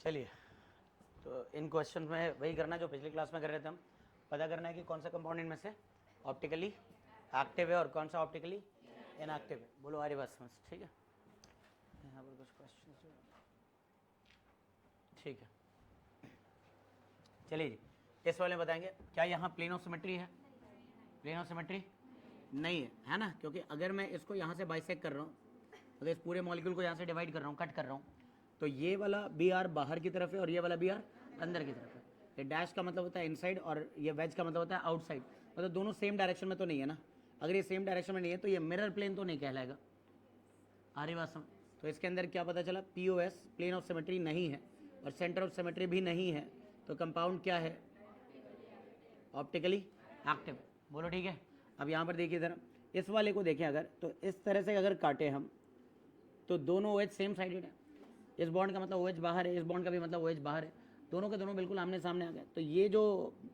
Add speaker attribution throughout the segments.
Speaker 1: चलिए, तो इन क्वेश्चन में वही करना जो पिछली क्लास में कर रहे थे हम। पता करना है कि कौन सा कंपाउंड इनमें से ऑप्टिकली एक्टिव है और कौन सा ऑप्टिकली इनएक्टिव है। बोलो हमारी बात समझ, ठीक है। यहाँ पर कुछ क्वेश्चन, ठीक है। चलिए जी, इस वाले में बताएंगे क्या यहाँ प्लेन ऑफ सिमेट्री है? प्लेन ऑफ सिमेट्री नहीं है ना, क्योंकि अगर मैं इसको यहाँ से बाइसेक्ट कर रहा हूँ, अगर इस पूरे मॉलिक्यूल को यहाँ से डिवाइड कर रहा हूँ, कट कर रहा हूँ, तो ये वाला बी आर बाहर की तरफ है और ये वाला बी आर अंदर की तरफ है। ये डैश का मतलब होता है इनसाइड और ये वेज का मतलब होता है आउटसाइड, मतलब दोनों सेम डायरेक्शन में तो नहीं है ना। अगर ये सेम डायरेक्शन में नहीं है तो ये मिरर प्लेन तो नहीं कहलाएगा। आ रही बात समझ? तो इसके अंदर क्या पता चला, POS प्लेन ऑफ सिमेट्री नहीं है और सेंटर ऑफ सिमेट्री भी नहीं है, तो कंपाउंड क्या है? Optically active. बोलो ठीक है। अब यहाँ पर देखिए ज़रा, इस वाले को देखें अगर, तो इस तरह से अगर काटे हम तो दोनों OH सेम साइडेड है। इस बॉन्ड का मतलब OH बाहर है, इस बॉन्ड का भी मतलब OH बाहर है, दोनों के दोनों बिल्कुल आमने सामने आ गए। तो ये जो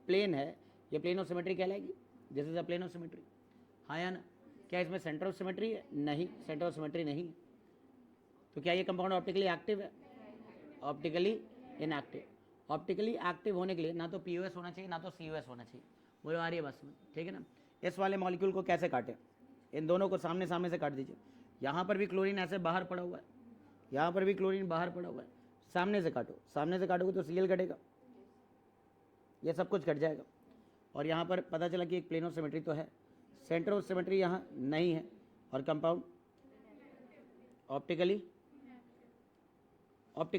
Speaker 1: प्लेन है ये प्लेन ऑफ सिमेट्री कहलाएगी। This is a plane of symmetry, हाँ या ना? क्या इसमें सेंटर ऑफ सिमेट्री है? नहीं, सेंटर ऑफ सिमेट्री नहीं है। तो क्या ये कंपाउंड ऑप्टिकली एक्टिव है? Optically inactive. ऑप्टिकली एक्टिव होने के लिए ना तो POS होना चाहिए ना तो COS होना चाहिए। बोलो आ रही है बस में, ठीक है ना। इस वाले मॉलिक्यूल को कैसे काटें? इन दोनों को सामने सामने से काट दीजिए। यहाँ पर भी क्लोरीन ऐसे बाहर पड़ा हुआ है, यहाँ पर भी क्लोरीन बाहर पड़ा हुआ है, सामने से काटो। सामने से काटोगे तो Cl कटेगा, ये सब कुछ कट जाएगा। और यहाँ पर पता चला कि एक प्लेन ऑफ सिमेट्री तो है, सेंटर ऑफ सिमेट्री यहाँ नहीं है और कंपाउंड ऑप्टिकली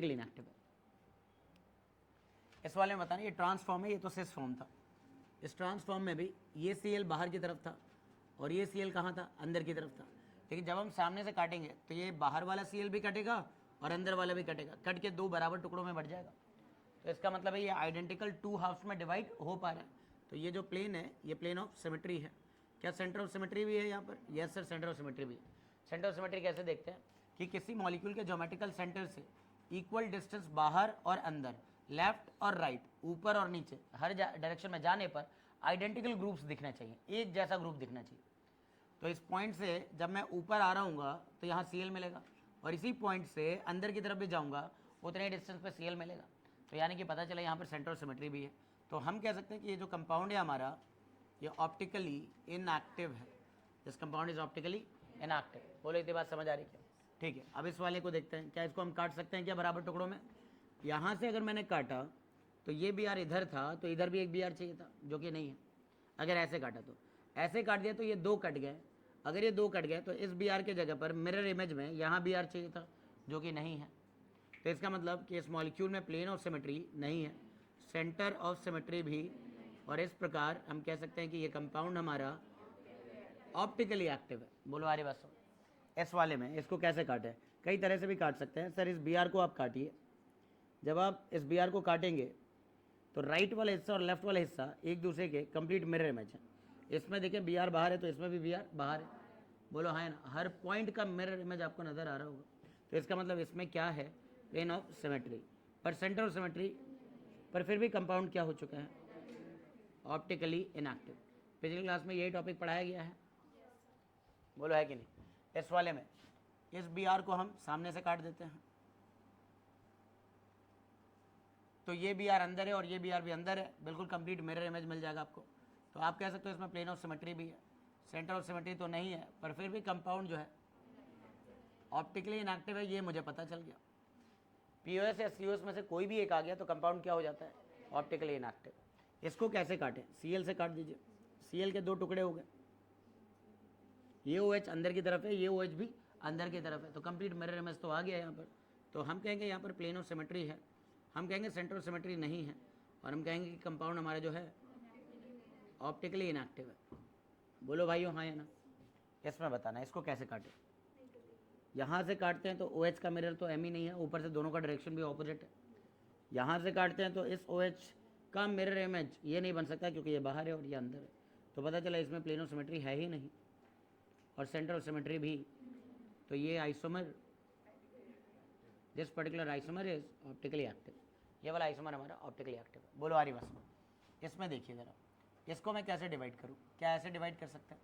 Speaker 1: इनएक्टिव है। इस वाले में बताना, ये ट्रांसफॉर्म है, ये तो सिस फॉर्म था। इस ट्रांसफॉर्म में भी ये Cl बाहर की तरफ था और ये Cl कहाँ था? अंदर की तरफ था। लेकिन जब हम सामने से काटेंगे तो ये बाहर वाला Cl भी कटेगा और अंदर वाला भी कटेगा, कट के दो बराबर टुकड़ों में बढ़ जाएगा। तो इसका मतलब है ये आइडेंटिकल टू हाफ्स में डिवाइड हो पा रहा है। तो ये जो प्लेन है ये प्लेन ऑफ सिमेट्री है। क्या सेंटर ऑफ सिमेट्री भी है यहाँ पर? Yes sir, centre of symmetry भी है। सेंटर ऑफ सिमेट्री कैसे देखते हैं कि किसी मॉलिक्यूल के ज्योमेट्रिकल सेंटर से इक्वल डिस्टेंस बाहर और अंदर, लेफ्ट और राइट, ऊपर और नीचे, हर डायरेक्शन में जाने पर आइडेंटिकल ग्रुप्स दिखना चाहिए, एक जैसा ग्रुप दिखना चाहिए। तो इस पॉइंट से जब मैं ऊपर आ रहा हूँ तो यहाँ Cl मिलेगा और इसी पॉइंट से अंदर की तरफ भी जाऊँगा उतने डिस्टेंस पे Cl मिलेगा। तो यानी कि पता चला यहाँ पर सेंटर ऑफ सिमेट्री भी है। तो हम कह सकते हैं कि ये जो कंपाउंड है हमारा ये ऑप्टिकली इनएक्टिव है। This compound is optically inactive. बोलो इतनी बात समझ आ रही क्या? ठीक है। अब इस वाले को देखते हैं, क्या इसको हम काट सकते हैं क्या बराबर टुकड़ों में? यहाँ से अगर मैंने काटा तो ये BR इधर था तो इधर भी एक BR चाहिए था, जो कि नहीं है। अगर ऐसे काटा तो ऐसे काट दिया तो ये दो कट गए। अगर ये दो कट गए तो इस BR के जगह पर मिरर इमेज में यहाँ BR चाहिए था, जो कि नहीं है। तो इसका मतलब कि इस मॉलिक्यूल में प्लेन ऑफ सिमेट्री नहीं है, सेंटर ऑफ सिमेट्री भी, और इस प्रकार हम कह सकते हैं कि ये कंपाउंड हमारा ऑप्टिकली एक्टिव है। बोलो आ रही बात सुनो। इस वाले में इसको कैसे काटें? कई तरह से भी काट सकते हैं। सर इस BR को आप काटिए। जब आप इस BR को काटेंगे तो राइट वाला हिस्सा और लेफ्ट वाला हिस्सा एक दूसरे के कंप्लीट मिरर इमेज है। इसमें देखिए BR बाहर है तो इसमें भी BR बाहर है। बोलो हाँ ना, हर पॉइंट का मिरर इमेज आपको नज़र आ रहा होगा। तो इसका मतलब इसमें क्या है? प्लेन ऑफ सिमेट्री, पर सेंटर ऑफ सिमेट्री, पर फिर भी कंपाउंड क्या हो चुका है? Optically inactive. पिछली क्लास में यही टॉपिक पढ़ाया गया है, बोलो है कि नहीं? इस वाले में इस BR को हम सामने से काट देते हैं तो ये BR अंदर है और ये BR भी अंदर है, बिल्कुल कंप्लीट मिरर इमेज मिल जाएगा आपको। तो आप कह सकते हो इसमें प्लेन ऑफ सिमेट्री भी है, सेंटर ऑफ सिमेट्री तो नहीं है, पर फिर भी कंपाउंड जो है ऑप्टिकली इनएक्टिव है, ये मुझे पता चल गया। POS या COS में से कोई भी एक आ गया तो कंपाउंड क्या हो जाता है? Optically inactive. इसको कैसे काटें? Cl से काट दीजिए। Cl के दो टुकड़े हो गए, ये OH अंदर की तरफ है, ये OH भी अंदर की तरफ है, तो कंप्लीट मिरर इमेज तो आ गया यहाँ पर। तो हम कहेंगे यहाँ पर प्लेन ऑफ सिमेट्री है, हम कहेंगे सेंटर ऑफ सिमेट्री नहीं है, और हम कहेंगे कि कंपाउंड हमारा जो है ऑप्टिकली इनएक्टिव है। बोलो भाइयों हाँ या ना? इसमें बताना इसको कैसे काटें। यहाँ से काटते हैं तो OH का मिरर तो M ही नहीं है, ऊपर से दोनों का डायरेक्शन भी ऑपोजिट है। यहाँ से काटते हैं तो इस OH का मिरर इमेज ये नहीं बन सकता क्योंकि ये बाहर है और ये अंदर है। तो पता चला इसमें प्लेन ऑफ सिमेट्री है ही नहीं और सेंटर ऑफ सिमेट्री भी। तो ये isomer, this particular isomer is optically active. ये वाला आइसोमर हमारा ऑप्टिकली एक्टिव है। बोलो आ रही बस में। इसमें देखिए ज़रा, इसको मैं कैसे डिवाइड करूँ? क्या ऐसे डिवाइड कर सकते हैं?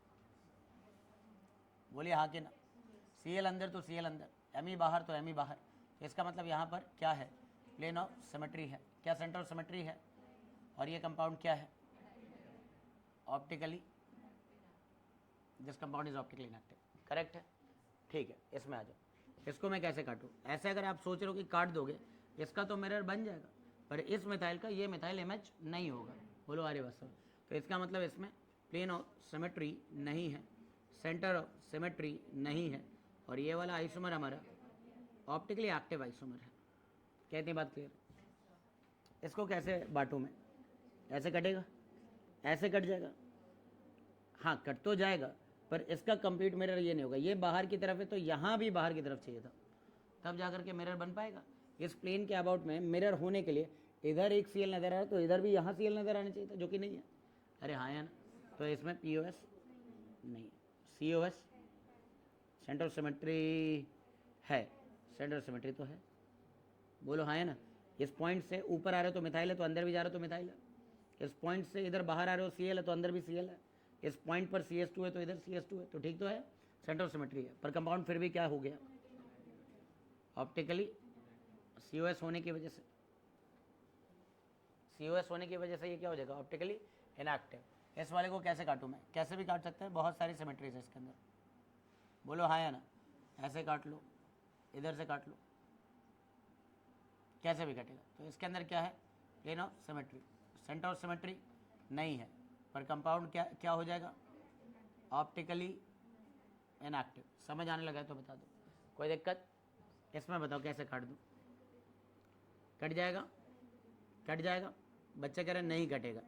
Speaker 1: बोलिए हाँ कि ना? Cl अंदर तो Cl अंदर, Me बाहर तो Me बाहर। तो इसका मतलब यहाँ पर क्या है प्लेन ऑफ सिमेट्री है। क्या सेंटर ऑफ सिमेट्री है? और ये कंपाउंड क्या है? Optically, this compound is optically inactive. Correct है? ठीक है, इसमें आ जाओ। इसको मैं कैसे काटूँ? ऐसे अगर आप सोच रहे हो कि काट दोगे, इसका तो मिरर बन जाएगा, पर इस मिथाइल का ये मिथाइल इमेज नहीं होगा। बोलो आर्यवास्तव। तो इसका मतलब इसमें प्लेन ऑफ सिमेट्री नहीं है, सेंटर ऑफ सिमेट्री नहीं है, और ये वाला आइसोमर हमारा ऑप्टिकली एक्टिव आइसोमर है। क्या इतनी बात क्लियर? इसको कैसे बांटूँ मैं? ऐसे कटेगा, ऐसे कट जाएगा, हाँ कट तो जाएगा, पर इसका कंप्लीट मिरर ये नहीं होगा। ये बाहर की तरफ है तो यहाँ भी बाहर की तरफ चाहिए था, तब जाकर के मिरर बन पाएगा। इस प्लेन के अबाउट में मिरर होने के लिए इधर एक सीएल नज़र आ रहा है तो इधर भी यहाँ सीएल नज़र आना चाहिए था, जो कि नहीं है। अरे हाँ या ना? तो इसमें POS नहीं है, COS सेंटर ऑफ सिमेट्री है, सेंटर ऑफ सिमेट्री तो है। बोलो हाँ है ना? इस पॉइंट से ऊपर आ रहे हो तो मिथाइल है, तो अंदर भी जा रहे हो तो मिथाइल है। इस पॉइंट से इधर बाहर आ रहे हो CL है तो अंदर भी CL है। इस पॉइंट पर CS2 है तो इधर CS2 है, तो ठीक तो है, सेंटर ऑफ सिमेट्री है। पर कंपाउंड फिर भी क्या हो गया? ऑप्टिकली COS होने की वजह से, COS होने की वजह से ये क्या हो जाएगा? Optically inactive. इस वाले को कैसे काटूँ मैं? कैसे भी काट सकते हैं, बहुत सारी सिमेट्रीज है इसके अंदर। बोलो हाँ या ना? ऐसे काट लो, इधर से काट लो, कैसे भी कटेगा। तो इसके अंदर क्या है? Plane of symmetry, centre of symmetry नहीं है, पर कंपाउंड क्या हो जाएगा? Optically inactive. समझ आने लगा है तो बता दो, कोई दिक्कत? इसमें बताओ कैसे काट दूँ? कट जाएगा? कट जाएगा? बच्चे कह रहे नहीं कटेगा।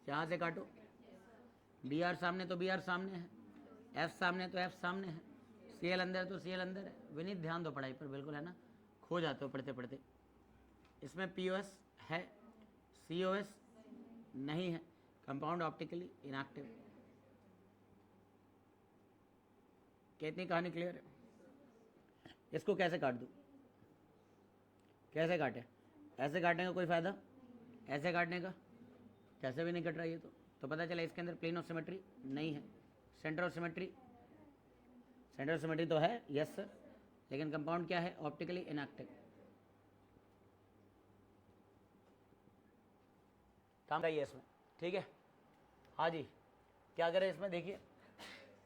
Speaker 1: यहाँ से काटो, BR सामने तो BR सामने है, F सामने तो F सामने है, CL अंदर तो CL अंदर है। विनीत ध्यान दो पढ़ाई पर, बिल्कुल है ना, खो जाते हो पढ़ते पढ़ते। इसमें POS है, COS नहीं है, कंपाउंड ऑप्टिकली इनएक्टिव। कितनी कहानी क्लियर है? इसको कैसे काट दूँ? कैसे काटे? ऐसे काटने का कोई फ़ायदा? ऐसे काटने का? कैसे भी नहीं कट रहा ये तो पता चला इसके अंदर प्लेन ऑफ सिमेट्री नहीं है, centre of symmetry, centre of symmetry तो है, यस सर, लेकिन कंपाउंड क्या है? Optically inactive. काम चाहिए इसमें, ठीक है? हाँ जी, क्या करें इसमें? देखिए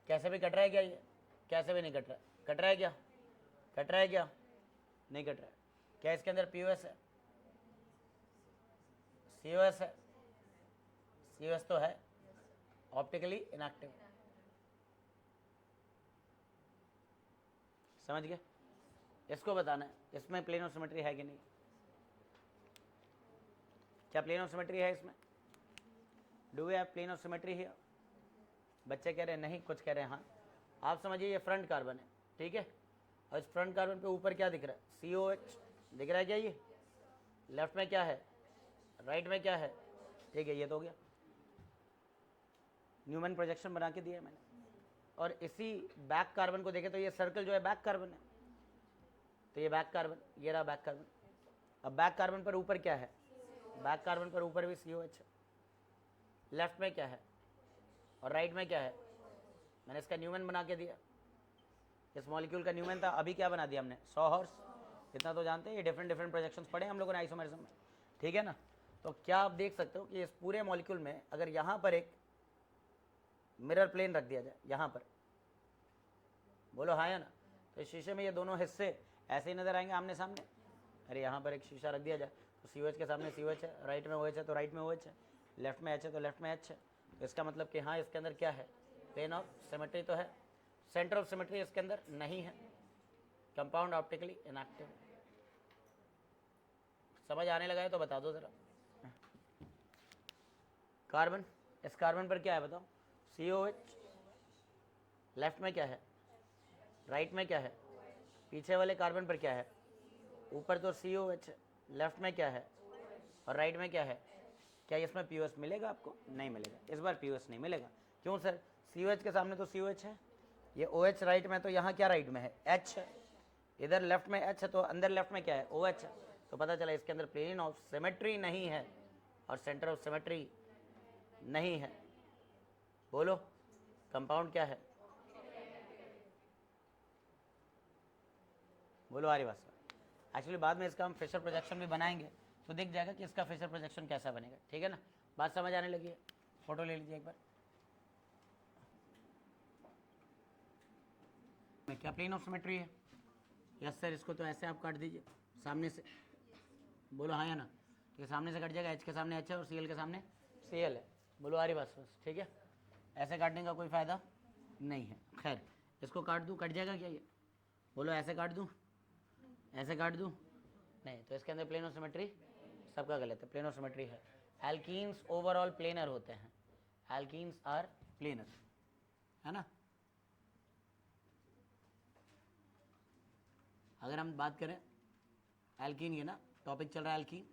Speaker 1: कैसे भी कट रहा है क्या ये? कैसे भी नहीं कट रहा है। कट रहा है क्या? कट रहा है क्या? नहीं कट रहा है। क्या इसके अंदर POS है? COS है? COS तो है, ऑप्टिकली इनएक्टिव। समझ गए? इसको बताना है इसमें प्लेन ऑफ सिमेट्री है कि नहीं। क्या प्लेन ऑफ सिमेट्री है इसमें? Do we have plane of symmetry here? बच्चे कह रहे हैं नहीं, कुछ कह रहे हैं हाँ। आप समझिए ये फ्रंट कार्बन है, ठीक है, और इस फ्रंट कार्बन पे ऊपर क्या दिख रहा है? COH दिख रहा है क्या? ये लेफ्ट में क्या है, राइट में क्या है? ठीक है, ये तो हो गया, न्यूमैन प्रोजेक्शन बना के दिया है मैंने। और इसी बैक कार्बन को देखें तो ये सर्कल जो है बैक कार्बन है, तो ये बैक कार्बन, ये रहा बैक कार्बन। अब बैक कार्बन पर ऊपर क्या है? बैक कार्बन पर ऊपर भी COH है। लेफ्ट में क्या है और राइट में क्या है? मैंने इसका न्यूमैन बना के दिया। इस मॉलिक्यूल का न्यूमैन था, अभी क्या बना दिया हमने? सॉहर्स। इतना तो जानते हैं, ये डिफरेंट डिफरेंट प्रोजेक्शंस पढ़े हम लोगों ने आइसोमेरिज्म में, ठीक है ना। तो क्या आप देख सकते हो कि इस पूरे मॉलिक्यूल में अगर यहाँ पर एक मिरर प्लेन रख दिया जाए, यहाँ पर, बोलो हाँ या ना, तो इस शीशे में ये दोनों हिस्से ऐसे ही नजर आएंगे आमने सामने। अरे यहाँ पर एक शीशा रख दिया जाए तो COH के सामने COH है, राइट में OH है तो राइट में OH है, लेफ्ट में H है तो लेफ्ट में H है। तो इसका मतलब कि हाँ इसके अंदर क्या है? प्लेन ऑफ सिमेट्री तो है, सेंटर ऑफ सिमेट्री इसके अंदर नहीं है, कंपाउंड ऑप्टिकली इनएक्टिव। समझ आने लगा है तो बता दो ज़रा। कार्बन, इस कार्बन पर क्या है बताओ? COH। लेफ्ट में क्या है, राइट में क्या है? पीछे वाले कार्बन पर क्या है? ऊपर तो COH है, लेफ्ट में क्या है और राइट में क्या है? क्या इसमें POS मिलेगा आपको? नहीं मिलेगा, इस बार POS नहीं मिलेगा। क्यों सर? COH के सामने तो COH है, ये OH राइट में, तो यहाँ क्या राइट में है? H है, इधर लेफ्ट में H है, तो अंदर लेफ्ट में क्या है? OH है। तो पता चला इसके अंदर प्लेन ऑफ सिमेट्री नहीं है और सेंटर ऑफ सिमेट्री नहीं है। बोलो कंपाउंड क्या है? बोलो आर्यवास्तव। एक्चुअली बाद में इसका हम फेसर प्रोजेक्शन भी बनाएंगे तो दिख जाएगा कि इसका फेसर प्रोजेक्शन कैसा बनेगा, ठीक है ना। बात समझ आने लगी है। फोटो ले लीजिए एक बार। क्या प्लेन ऑफ सिमेट्री है? यस सर, इसको तो ऐसे आप काट दीजिए सामने से, बोलो हाँ या ना। ठीक है, सामने से कट जाएगा, एच के सामने एच है और सी एल के सामने सी एल है, बोलो आ रही बस बस, ठीक है। ऐसे काटने का कोई फ़ायदा नहीं है। खैर इसको काट दूँ, कट जाएगा क्या ये? बोलो ऐसे काट दूँ, ऐसे काट दूँ? नहीं, तो इसके अंदर प्लेन ऑफ सिमेट्री सबका गलत है, प्लेन ऑफ सिमेट्री है। एल्कीन्स ओवरऑल प्लेनर होते हैं, एल्कीन्स आर प्लेनर, है ना। अगर हम बात करें एल्कीन की ना, टॉपिक चल रहा है एल्कीन,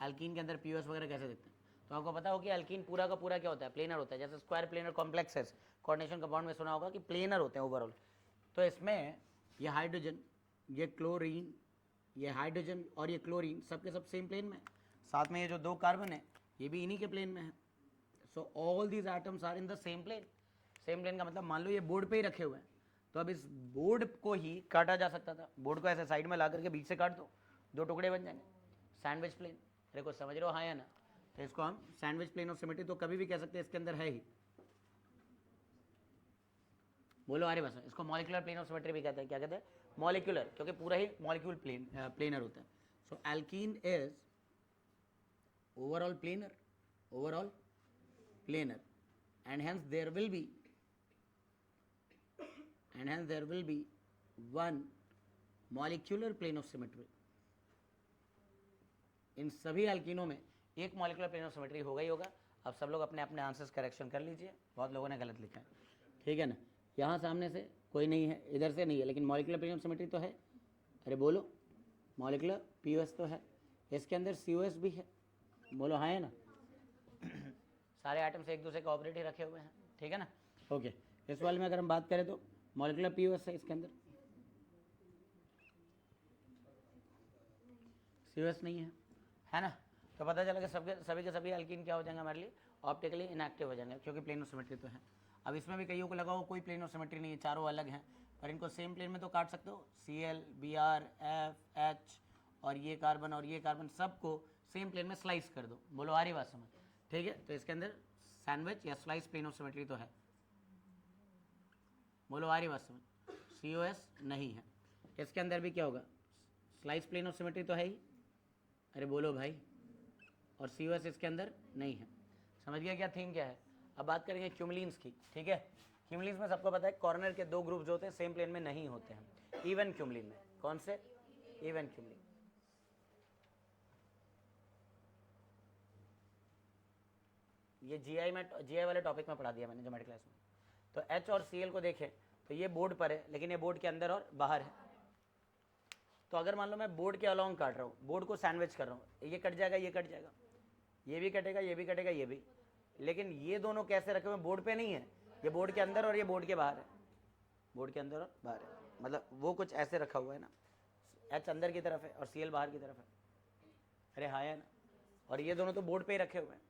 Speaker 1: एल्कीन के अंदर पीओएस वगैरह कैसे दिखते हैं, तो आपको पता हो कि एल्कीन पूरा का पूरा क्या होता है, प्लेनर होता है। जैसे square planar complexes coordination compound में सुना होगा कि प्लेनर होते हैं ओवरऑल। तो इसमें ये हाइड्रोजन, ये क्लोरीन, ये हाइड्रोजन और ये क्लोरीन सबके सब सेम प्लेन में, साथ में ये जो 2 कार्बन है ये भी इन्हीं के प्लेन में है। So all these atoms are in the same plane. Same plane का मतलब मान लो ये बोर्ड पे ही रखे हुए हैं, तो अब इस बोर्ड को ही काटा जा सकता था। बोर्ड को ऐसे साइड में ला करके बीच से काट दो, 2 टुकड़े बन जाएंगे, सैंडविच प्लेन। अरे कुछ समझ रहे हो हाँ या ना? तो इसको हम सैंडविच प्लेन ऑफ सिमेट्री तो कभी भी कह सकते हैं, इसके अंदर है ही। बोलो अरे बस, इसको मॉलिक्यूलर प्लेन ऑफ सिमेट्री भी कहते हैं। क्या कहते हैं? मॉलिक्यूलर, क्योंकि पूरा ही मॉलिक्यूल प्लेनर होता है। So alkene is overall planar, overall planar, and hence there will be one molecular plane of symmetry। इन सभी एल्कीनों में एक मॉलिक्यूलर प्लेन ऑफ सिमेट्री होगा ही होगा। अब सब लोग अपने अपने आंसर्स करेक्शन कर लीजिए, बहुत लोगों ने गलत लिखा है, ठीक है ना। यहाँ सामने से कोई नहीं है, इधर से नहीं है, लेकिन मॉलिक्यूलर प्लेन ऑफ सिमेट्री तो है। अरे बोलो, मॉलिक्यूलर पीओएस तो है, इसके अंदर सीओएस भी है, बोलो हाँ है ना। सारे आइटम्स एक दूसरे का ऑपरेट ही रखे हुए हैं, ठीक है ना। ओके, इस वाले में अगर हम बात करें तो मॉलिक्यूलर पीओएस है, इसके अंदर सीओएस नहीं है ना। तो पता चला कि सभी के सभी एल्कीन क्या हो जाएंगे हमारे लिए, ऑप्टिकली इनएक्टिव हो जाएंगे, क्योंकि प्लेन ऑफ सिमेट्री तो है। अब इसमें भी कईयों को लगा हो कोई प्लेन ऑफ सिमेट्री नहीं है, चारों अलग हैं, पर इनको सेम प्लेन में तो काट सकते हो। Cl, Br, F, H और ये कार्बन और ये कार्बन सबको सेम प्लेन में स्लाइस कर दो, बोलो आ रही बात समझ, ठीक है। तो इसके अंदर सैंडविच या स्लाइस प्लेन ऑफ सिमेट्री तो है, बोलो आ रही बात समझ। COS नहीं है, इसके अंदर भी क्या होगा, स्लाइस प्लेन ऑफ सिमेट्री तो है ही, अरे बोलो भाई, और COS इसके अंदर नहीं है। समझ गया क्या थीम क्या है। अब बात करेंगे क्यूमुलिन्स की, ठीक है। क्यूमुलिन्स में सबको पता है कॉर्नर के 2 ग्रुप जो होते हैं सेम प्लेन में नहीं होते हैं। इवन क्यूमुलिन में, कौन से? Even cumulene. ये जीआई वाले टॉपिक में पढ़ा दिया मैंने ज्योमेट्री क्लास में। तो H और Cl को देखें तो ये बोर्ड पर है, लेकिन ये बोर्ड के अंदर और बाहर है। तो अगर मान लो मैं बोर्ड के अलॉन्ग काट रहा हूँ, बोर्ड को सैंडविच कर रहा हूँ, ये कट जाएगा, ये कट जाएगा, ये भी कटेगा, ये भी कटेगा, ये भी, लेकिन ये दोनों कैसे रखे हुए बोर्ड पे नहीं है, ये बोर्ड के अंदर और ये बोर्ड के बाहर है, बोर्ड के अंदर और बाहर है, मतलब वो कुछ ऐसे रखा हुआ है ना, H अंदर की तरफ है और Cl बाहर की तरफ है। अरे हाँ है ना। और ये दोनों तो बोर्ड पे ही रखे हुए हैं।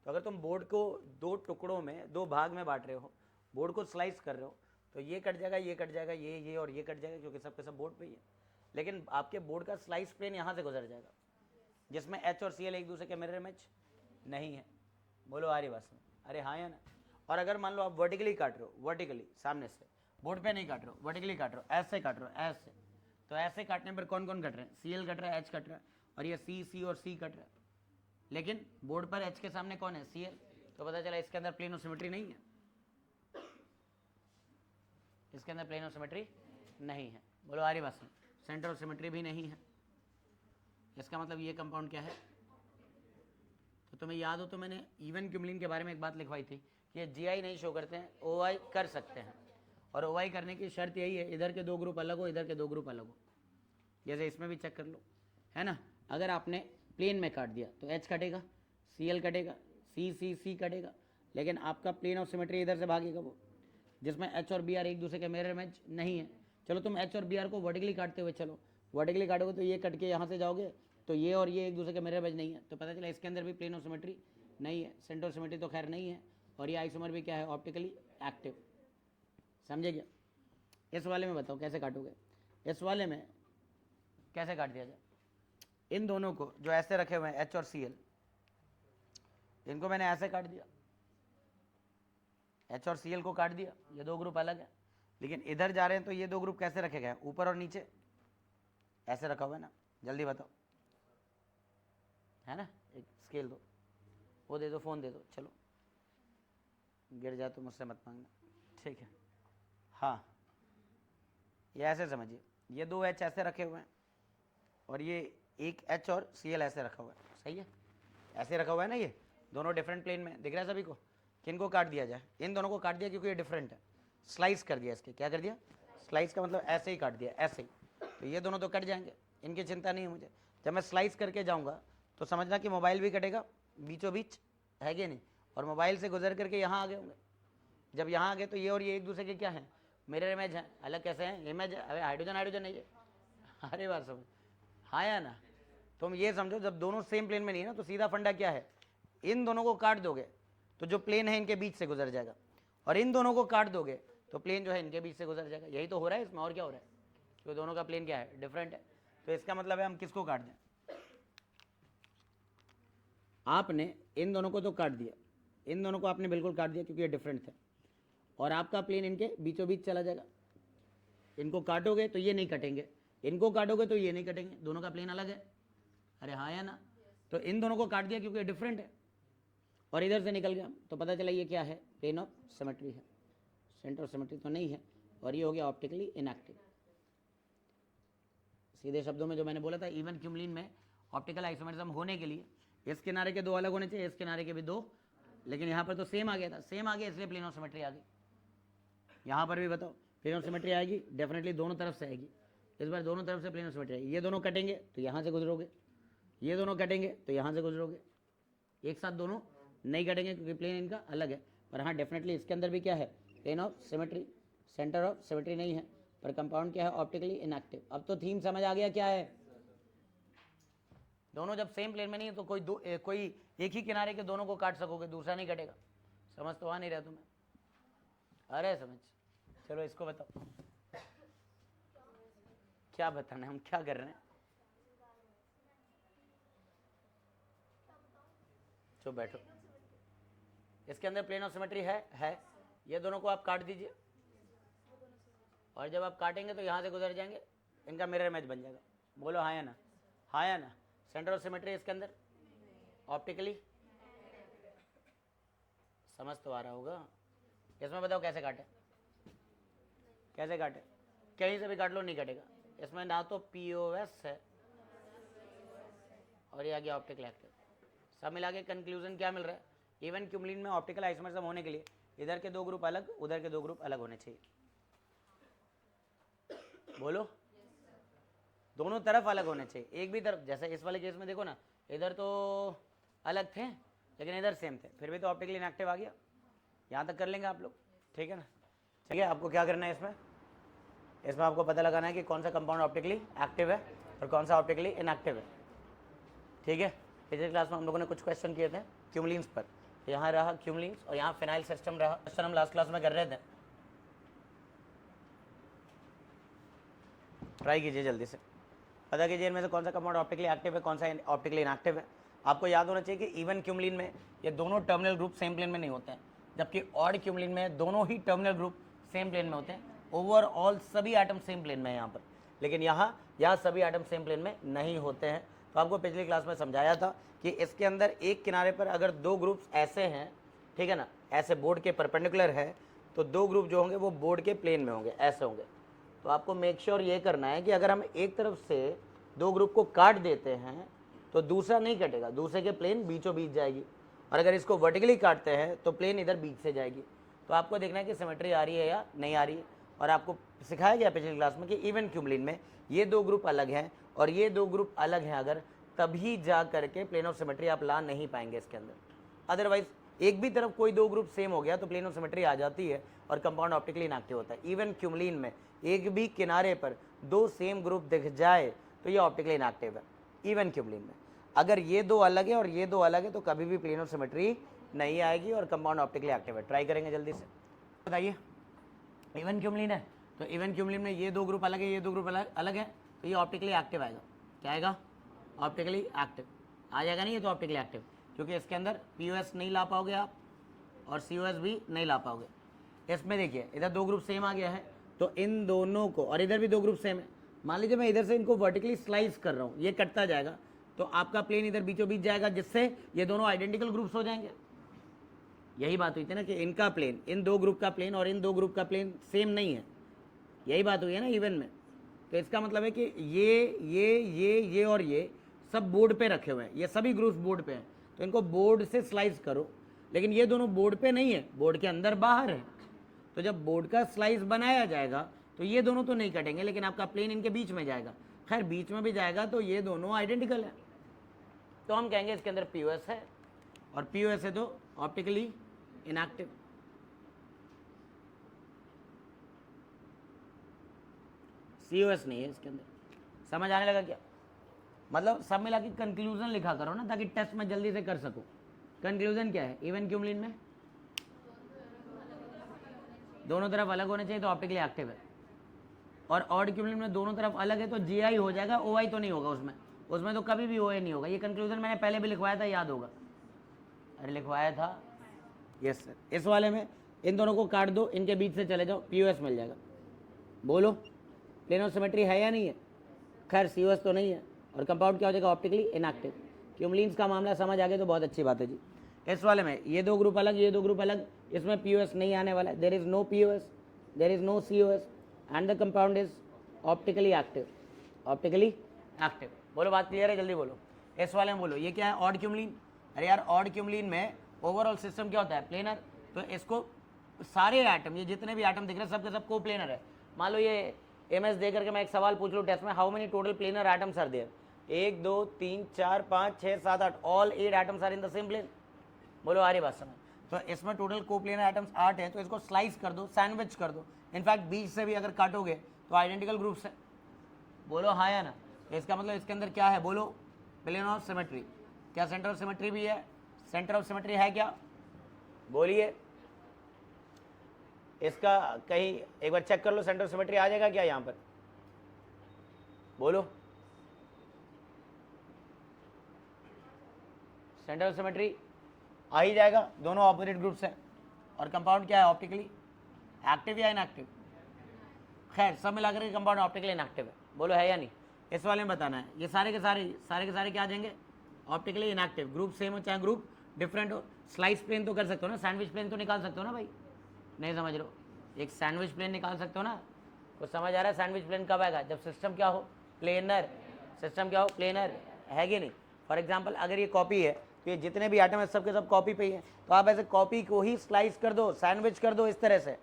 Speaker 1: तो अगर तुम बोर्ड को 2 टुकड़ों में, 2 भाग में बांट रहे हो, बोर्ड को स्लाइस कर रहे हो, तो ये कट जाएगा, ये कट जाएगा, ये और ये कट जाएगा, क्योंकि सबके सब बोर्ड पे ही है। लेकिन आपके बोर्ड का स्लाइस प्लेन यहाँ से गुजर जाएगा, जिसमें H और Cl एक दूसरे के मिरर इमेज नहीं है, बोलो आ रही बात में, अरे हाँ या ना। और अगर मान लो आप वर्टिकली काट रहे हो, वर्टिकली सामने से, बोर्ड पे नहीं काट रहे हो, वर्टिकली काट रहे हो, ऐसे काट रहे हो, ऐसे, तो ऐसे काटने पर कौन कौन कट रहे हैं? Cl कट रहा है, H कट रहा है, और ये C और C कट रहा है, लेकिन बोर्ड पर H के सामने कौन है? Cl। तो पता चला इसके अंदर प्लेन ऑफ सिमेट्री नहीं है, इसके अंदर प्लेन ऑफ सिमेट्री नहीं है, बोलो आ रही बात में। सेंटर ऑफ सिमेट्री भी नहीं है, इसका मतलब ये कंपाउंड क्या है। तो तुम्हें याद हो तो मैंने इवन क्यूमुलिन के बारे में एक बात लिखवाई थी कि ये GI नहीं शो करते हैं, OI कर सकते हैं, और OI करने की शर्त यही है इधर के 2 ग्रुप अलग हो, इधर के 2 ग्रुप अलग हो। जैसे इसमें भी चेक कर लो, है ना। अगर आपने प्लेन में काट दिया तो H कटेगा, Cl कटेगा, C कटेगा, लेकिन आपका प्लेन ऑफ सिमेट्री इधर से भागेगा वो, जिसमें H और Br एक दूसरे के मिरर इमेज नहीं है। चलो तुम H और Br को वर्टिकली काटते हुए चलो, वर्टिकली काटोगे तो ये कट के यहाँ से जाओगे, तो ये और ये एक दूसरे के मिरर इमेज नहीं है, तो पता चला इसके अंदर भी प्लेन ऑफ सिमेट्री नहीं है, सेंटर ऑफ सिमेट्री तो खैर नहीं है, और ये आइसोमर भी क्या है? Optically active. समझे क्या। इस वाले में बताओ कैसे काटोगे, इस वाले में कैसे काट दिया जाए, इन दोनों को जो ऐसे रखे हुए हैं H और Cl, इनको मैंने ऐसे काट दिया, H और Cl को काट दिया, ये दो ग्रुप अलग है। लेकिन इधर जा रहे हैं तो ये दो ग्रुप कैसे रखे गए हैं, ऊपर और नीचे ऐसे रखा हुआ है ना, जल्दी बताओ, है ना। एक स्केल दो, वो दे दो, फ़ोन दे दो, चलो गिर जाए तो मुझसे मत मांगना, ठीक है। हाँ, ये ऐसे समझिए, ये दो H ऐसे रखे हुए हैं और ये एक H और Cl ऐसे रखा हुआ है, सही है, ऐसे रखा हुआ है ना, ये दोनों डिफरेंट प्लेन में दिख रहा है सभी को। किनको काट दिया जाए, इन दोनों को काट दिया क्योंकि ये डिफरेंट है, स्लाइस कर दिया इसके, क्या कर दिया, स्लाइस का मतलब ऐसे ही काट दिया, ऐसे ही। तो ये दोनों तो कट जाएंगे, इनकी चिंता नहीं है मुझे। जब मैं स्लाइस करके जाऊँगा तो समझना कि मोबाइल भी कटेगा बीचों बीच, है कि नहीं, और मोबाइल से गुजर करके यहाँ आ गए होंगे। जब यहाँ आ गए तो ये और ये एक दूसरे के क्या हैं, मिरर इमेज हैं। अलग कैसे हैं, इमेज, अरे हाइड्रोजन हाइड्रोजन नहीं है, अरे बात समझ, हाँ या ना। तुम ये समझो जब दोनों सेम प्लेन में नहीं है ना, तो सीधा फंडा क्या है, इन दोनों को काट दोगे तो जो प्लेन है इनके बीच से गुजर जाएगा, और इन दोनों को काट दोगे तो प्लेन जो है इनके बीच से गुजर जाएगा। यही तो हो रहा है इसमें, और क्या हो रहा है, क्योंकि दोनों का प्लेन क्या है, डिफरेंट है। तो इसका मतलब है हम किसको काट दें, आपने इन दोनों को तो काट दिया, इन दोनों को आपने बिल्कुल काट दिया क्योंकि ये डिफरेंट थे, और आपका प्लेन इनके बीचों बीच चला जाएगा। इनको काटोगे तो ये नहीं कटेंगे, इनको काटोगे तो ये नहीं कटेंगे, दोनों का प्लेन अलग है, अरे हाँ या ना। तो इन दोनों को काट दिया क्योंकि ये डिफरेंट है, और इधर से निकल गया तो पता चला ये क्या है, प्लेन ऑफ सिमेट्री है, सेंटर ऑफ सिमेट्री तो नहीं है, और ये हो गया ऑप्टिकली इनएक्टिव। सीधे शब्दों में जो मैंने बोला था, इवन क्यूमलिन में ऑप्टिकल आइसोमेरिज्म होने के लिए इस किनारे के दो अलग होने चाहिए, इस किनारे के भी दो, लेकिन यहाँ पर तो सेम आ गया था, सेम आ गया इसलिए प्लेन ऑफ सिमेट्री आ गई। यहाँ पर भी बताओ प्लेन ऑफ सिमेट्री आएगी, डेफिनेटली दोनों तरफ से आएगी, इस बार दोनों तरफ से प्लेन ऑफ सिमेट्री आएगी। ये दोनों कटेंगे तो यहाँ से गुजरोगे, ये दोनों कटेंगे तो यहाँ से गुजरोगे, एक साथ दोनों नहीं कटेंगे क्योंकि प्लेन इनका अलग है। पर हाँ डेफिनेटली इसके अंदर भी क्या है, plane of symmetry, centre of symmetry नहीं है, पर कंपाउंड क्या है, ऑप्टिकली इनएक्टिव। अब तो थीम समझ आ गया क्या है, दोनों जब सेम प्लेन में नहीं है तो कोई एक ही किनारे के दोनों को काट सकोगे, दूसरा नहीं कटेगा। समझ तो आ नहीं रहा तुम्हें, अरे समझ, चलो इसको बताओ, क्या बताना है, हम क्या कर रहे हैं, चलो बैठो। इसके अंदर प्लेन ऑफ सिमेट्री है, ये दोनों को आप काट दीजिए, और जब आप काटेंगे तो यहाँ से गुजर जाएंगे, इनका मिरर इमेज बन जाएगा। बोलो हाँ या ना, हाँ या ना। सेंटर ऑफ सिमेट्री इसके अंदर ऑप्टिकली, समझ तो आ रहा होगा। इसमें बताओ कैसे काटे, कैसे काटे, कहीं से भी काट लो नहीं कटेगा। इसमें ना तो POS है और ये आ गया ऑप्टिकल एक्टिव, सब मिला के कंक्लूजन क्या मिल रहा है, इवन क्यूमलिन में ऑप्टिकल आइसोमेरिज्म होने के लिए इधर के दो ग्रुप अलग, उधर के दो ग्रुप अलग होने चाहिए। बोलो, दोनों तरफ अलग होने चाहिए, एक भी तरफ। जैसे इस वाले केस में देखो ना, इधर तो अलग थे लेकिन इधर सेम थे, फिर भी तो ऑप्टिकली इनएक्टिव आ गया। यहाँ तक कर लेंगे आप लोग, ठीक है ना। ठीक है, आपको क्या करना है इसमें आपको पता लगाना है कि कौन सा कंपाउंड ऑप्टिकली एक्टिव है और कौन सा ऑप्टिकली इनएक्टिव है, ठीक है। पिछले क्लास में हम लोगों ने कुछ क्वेश्चन किए थे क्यूमलिन्स पर, यहाँ रहा क्यूमलिन्स और यहाँ फिनाइल सिस्टम रहा। क्वेश्चन हम लास्ट क्लास में कर रहे थे, ट्राई कीजिए जल्दी से, पता कीजिए इनमें से कौन सा कंपाउंड ऑप्टिकली एक्टिव है, कौन सा ऑप्टिकली इनएक्टिव है। आपको याद होना चाहिए कि इवन क्यूमलिन में ये दोनों टर्मिनल ग्रुप सेम प्लेन में नहीं होते हैं, जबकि ऑड क्यूमलिन में दोनों ही टर्मिनल ग्रुप सेम प्लेन में होते हैं। ओवरऑल सभी एटम सेम प्लेन में है यहाँ पर, लेकिन यहाँ सभी एटम सेम प्लेन में नहीं होते हैं। तो आपको पिछली क्लास में समझाया था कि इसके अंदर एक किनारे पर अगर दो ग्रुप्स ऐसे हैं, ठीक है ना, ऐसे बोर्ड के परपेंडिकुलर है, तो दो ग्रुप जो होंगे वो बोर्ड के प्लेन में होंगे, ऐसे होंगे। तो आपको मेक श्योर ये करना है कि अगर हम एक तरफ से दो ग्रुप को काट देते हैं तो दूसरा नहीं कटेगा, दूसरे के प्लेन बीचों बीच जाएगी, और अगर इसको वर्टिकली काटते हैं तो प्लेन इधर बीच से जाएगी। तो आपको देखना है कि सिमेट्री आ रही है या नहीं आ रही है। और आपको सिखाया गया पिछली क्लास में कि इवन क्यूमलिन में ये दो ग्रुप अलग हैं और ये दो ग्रुप अलग हैं, अगर तभी जा करके प्लेन ऑफ सिमेट्री आप ला नहीं पाएंगे इसके अंदर। अदरवाइज एक भी तरफ कोई दो ग्रुप सेम हो गया तो प्लेन ऑफ सिमेट्री आ जाती है और कंपाउंड ऑप्टिकली इनएक्टिव होता है। इवन क्यूमलिन में एक भी किनारे पर दो सेम ग्रुप दिख जाए तो ये ऑप्टिकली इनएक्टिव है इवन क्यूमलिन में। अगर ये दो अलग है और ये दो अलग है तो कभी भी प्लेन ऑफ सिमेट्री नहीं आएगी और कंपाउंड ऑप्टिकली एक्टिव है। ट्राई करेंगे जल्दी से, बताइए। इवन क्यूमलिन है तो इवन क्यूमलिन में ये दो ग्रुप अलग है, ये दो ग्रुप अलग है, तो ये ऑप्टिकली एक्टिव आएगा। क्या आएगा? ऑप्टिकली एक्टिव आ जाएगा नहीं, ये तो ऑप्टिकली एक्टिव, क्योंकि इसके अंदर POS नहीं ला पाओगे आप और COS भी नहीं ला पाओगे। इसमें देखिए इधर दो ग्रुप सेम आ गया है, तो इन दोनों को, और इधर भी दो ग्रुप सेम है, मान लीजिए मैं इधर से इनको वर्टिकली स्लाइस कर रहा हूँ, ये कटता जाएगा तो आपका प्लेन इधर बीचों बीच जाएगा, जिससे ये दोनों आइडेंटिकल ग्रुप्स हो जाएंगे। यही बात हुई थी ना कि इनका प्लेन, इन दो ग्रुप का प्लेन और इन दो ग्रुप का प्लेन सेम नहीं है, यही बात हुई है ना इवन में। तो इसका मतलब है कि ये और ये सब बोर्ड पे रखे हुए हैं, ये सभी ग्रुप्स बोर्ड पे हैं, तो इनको बोर्ड से स्लाइस करो, लेकिन ये दोनों बोर्ड पे नहीं है, बोर्ड के अंदर बाहर है। तो जब बोर्ड का स्लाइस बनाया जाएगा तो ये दोनों तो नहीं कटेंगे, लेकिन आपका प्लेन इनके बीच में जाएगा। खैर बीच में भी जाएगा तो ये दोनों आइडेंटिकल है, तो हम कहेंगे इसके अंदर POS है, और POS है तो ऑप्टिकली इनएक्टिव। COS नहीं है इसके अंदर। समझ आने लगा क्या? मतलब सब मिला के कंक्लूजन लिखा करो ना, ताकि टेस्ट में जल्दी से कर सको। कंक्लूजन क्या है? इवन क्यूमलिन में दोनों तरफ अलग होने चाहिए तो ऑप्टिकली एक्टिव है, और ऑड क्यूमलिन में दोनों तरफ अलग है तो GI हो जाएगा, OI तो नहीं होगा उसमें तो कभी भी OI नहीं होगा। ये कंक्लूजन मैंने पहले भी लिखवाया था, याद होगा, अरे लिखवाया था, यस सर। इस वाले में इन दोनों को काट दो, इनके बीच से चले जाओ, POS मिल जाएगा। बोलो प्लेन ऑफ सिमेट्री है या नहीं है? खैर COS तो नहीं है, और कंपाउंड क्या हो जाएगा? Optically inactive. क्यूमलिन्स का मामला समझ आ गया तो बहुत अच्छी बात है जी। इस वाले में ये दो ग्रुप अलग, ये दो ग्रुप अलग, इसमें POS नहीं आने वाला है। There is no POS, there is no COS and the compound is optically active, optically active. बोलो बात क्लियर है? जल्दी बोलो। इस वाले में बोलो ये क्या है? ऑड क्यूमलिन। अरे यार ऑड क्यूमलिन में ओवरऑल सिस्टम क्या होता है? प्लेनर। तो इसको सारे एटम, ये जितने भी एटम दिख रहे हैं सबके सब को प्लेनर है। मान लो ये MS दे करके मैं एक सवाल पूछ लूँ टेस्ट में, how many total planar atoms are there? 1 2 3 4 5 6 7 8, all 8 atoms are in the same plane. बोलो आ रही बात समझ? तो इसमें टोटल को प्लेनर एटम्स 8 हैं, तो इसको स्लाइस कर दो, सैंडविच कर दो। इनफैक्ट बीच से भी अगर काटोगे तो आइडेंटिकल ग्रुप्स है। बोलो हाँ या ना? तो इसका मतलब इसके अंदर क्या है? बोलो प्लेन ऑफ सिमेट्री। क्या सेंटर ऑफ सिमेट्री भी है? सेंटर ऑफ सिमेट्री है क्या? बोलिए। इसका कहीं एक बार चेक कर लो, सेंटर ऑफ सिमेट्री आ जाएगा क्या यहाँ पर? बोलो। सेंटर ऑफ सिमेट्री आ ही जाएगा, दोनों ऑपोजिट ग्रुप्स हैं। और कंपाउंड क्या है? ऑप्टिकली एक्टिव या इनएक्टिव? खैर सब मिलाकर के कंपाउंड ऑप्टिकली इनएक्टिव है। बोलो है या नहीं? इस वाले में बताना है। ये सारे के सारे क्या आ जाएंगे? Optically inactive. ग्रुप सेम हो चाहे ग्रुप डिफरेंट हो। स्लाइस प्लेन तो कर सकते हो ना, सैंडविच प्लेन तो निकाल सकते हो ना भाई? नहीं समझ लो, एक सैंडविच प्लेन निकाल सकते हो ना? कुछ समझ आ रहा है? सैंडविच प्लेन कब आएगा? जब सिस्टम क्या हो? प्लेनर। सिस्टम क्या हो? प्लेनर, है कि नहीं? फॉर एग्जाम्पल अगर ये कॉपी है तो ये जितने भी आइटम है सबके सब कॉपी पे ही है, तो आप ऐसे कॉपी को ही स्लाइस कर दो, सैंडविच कर दो इस तरह से।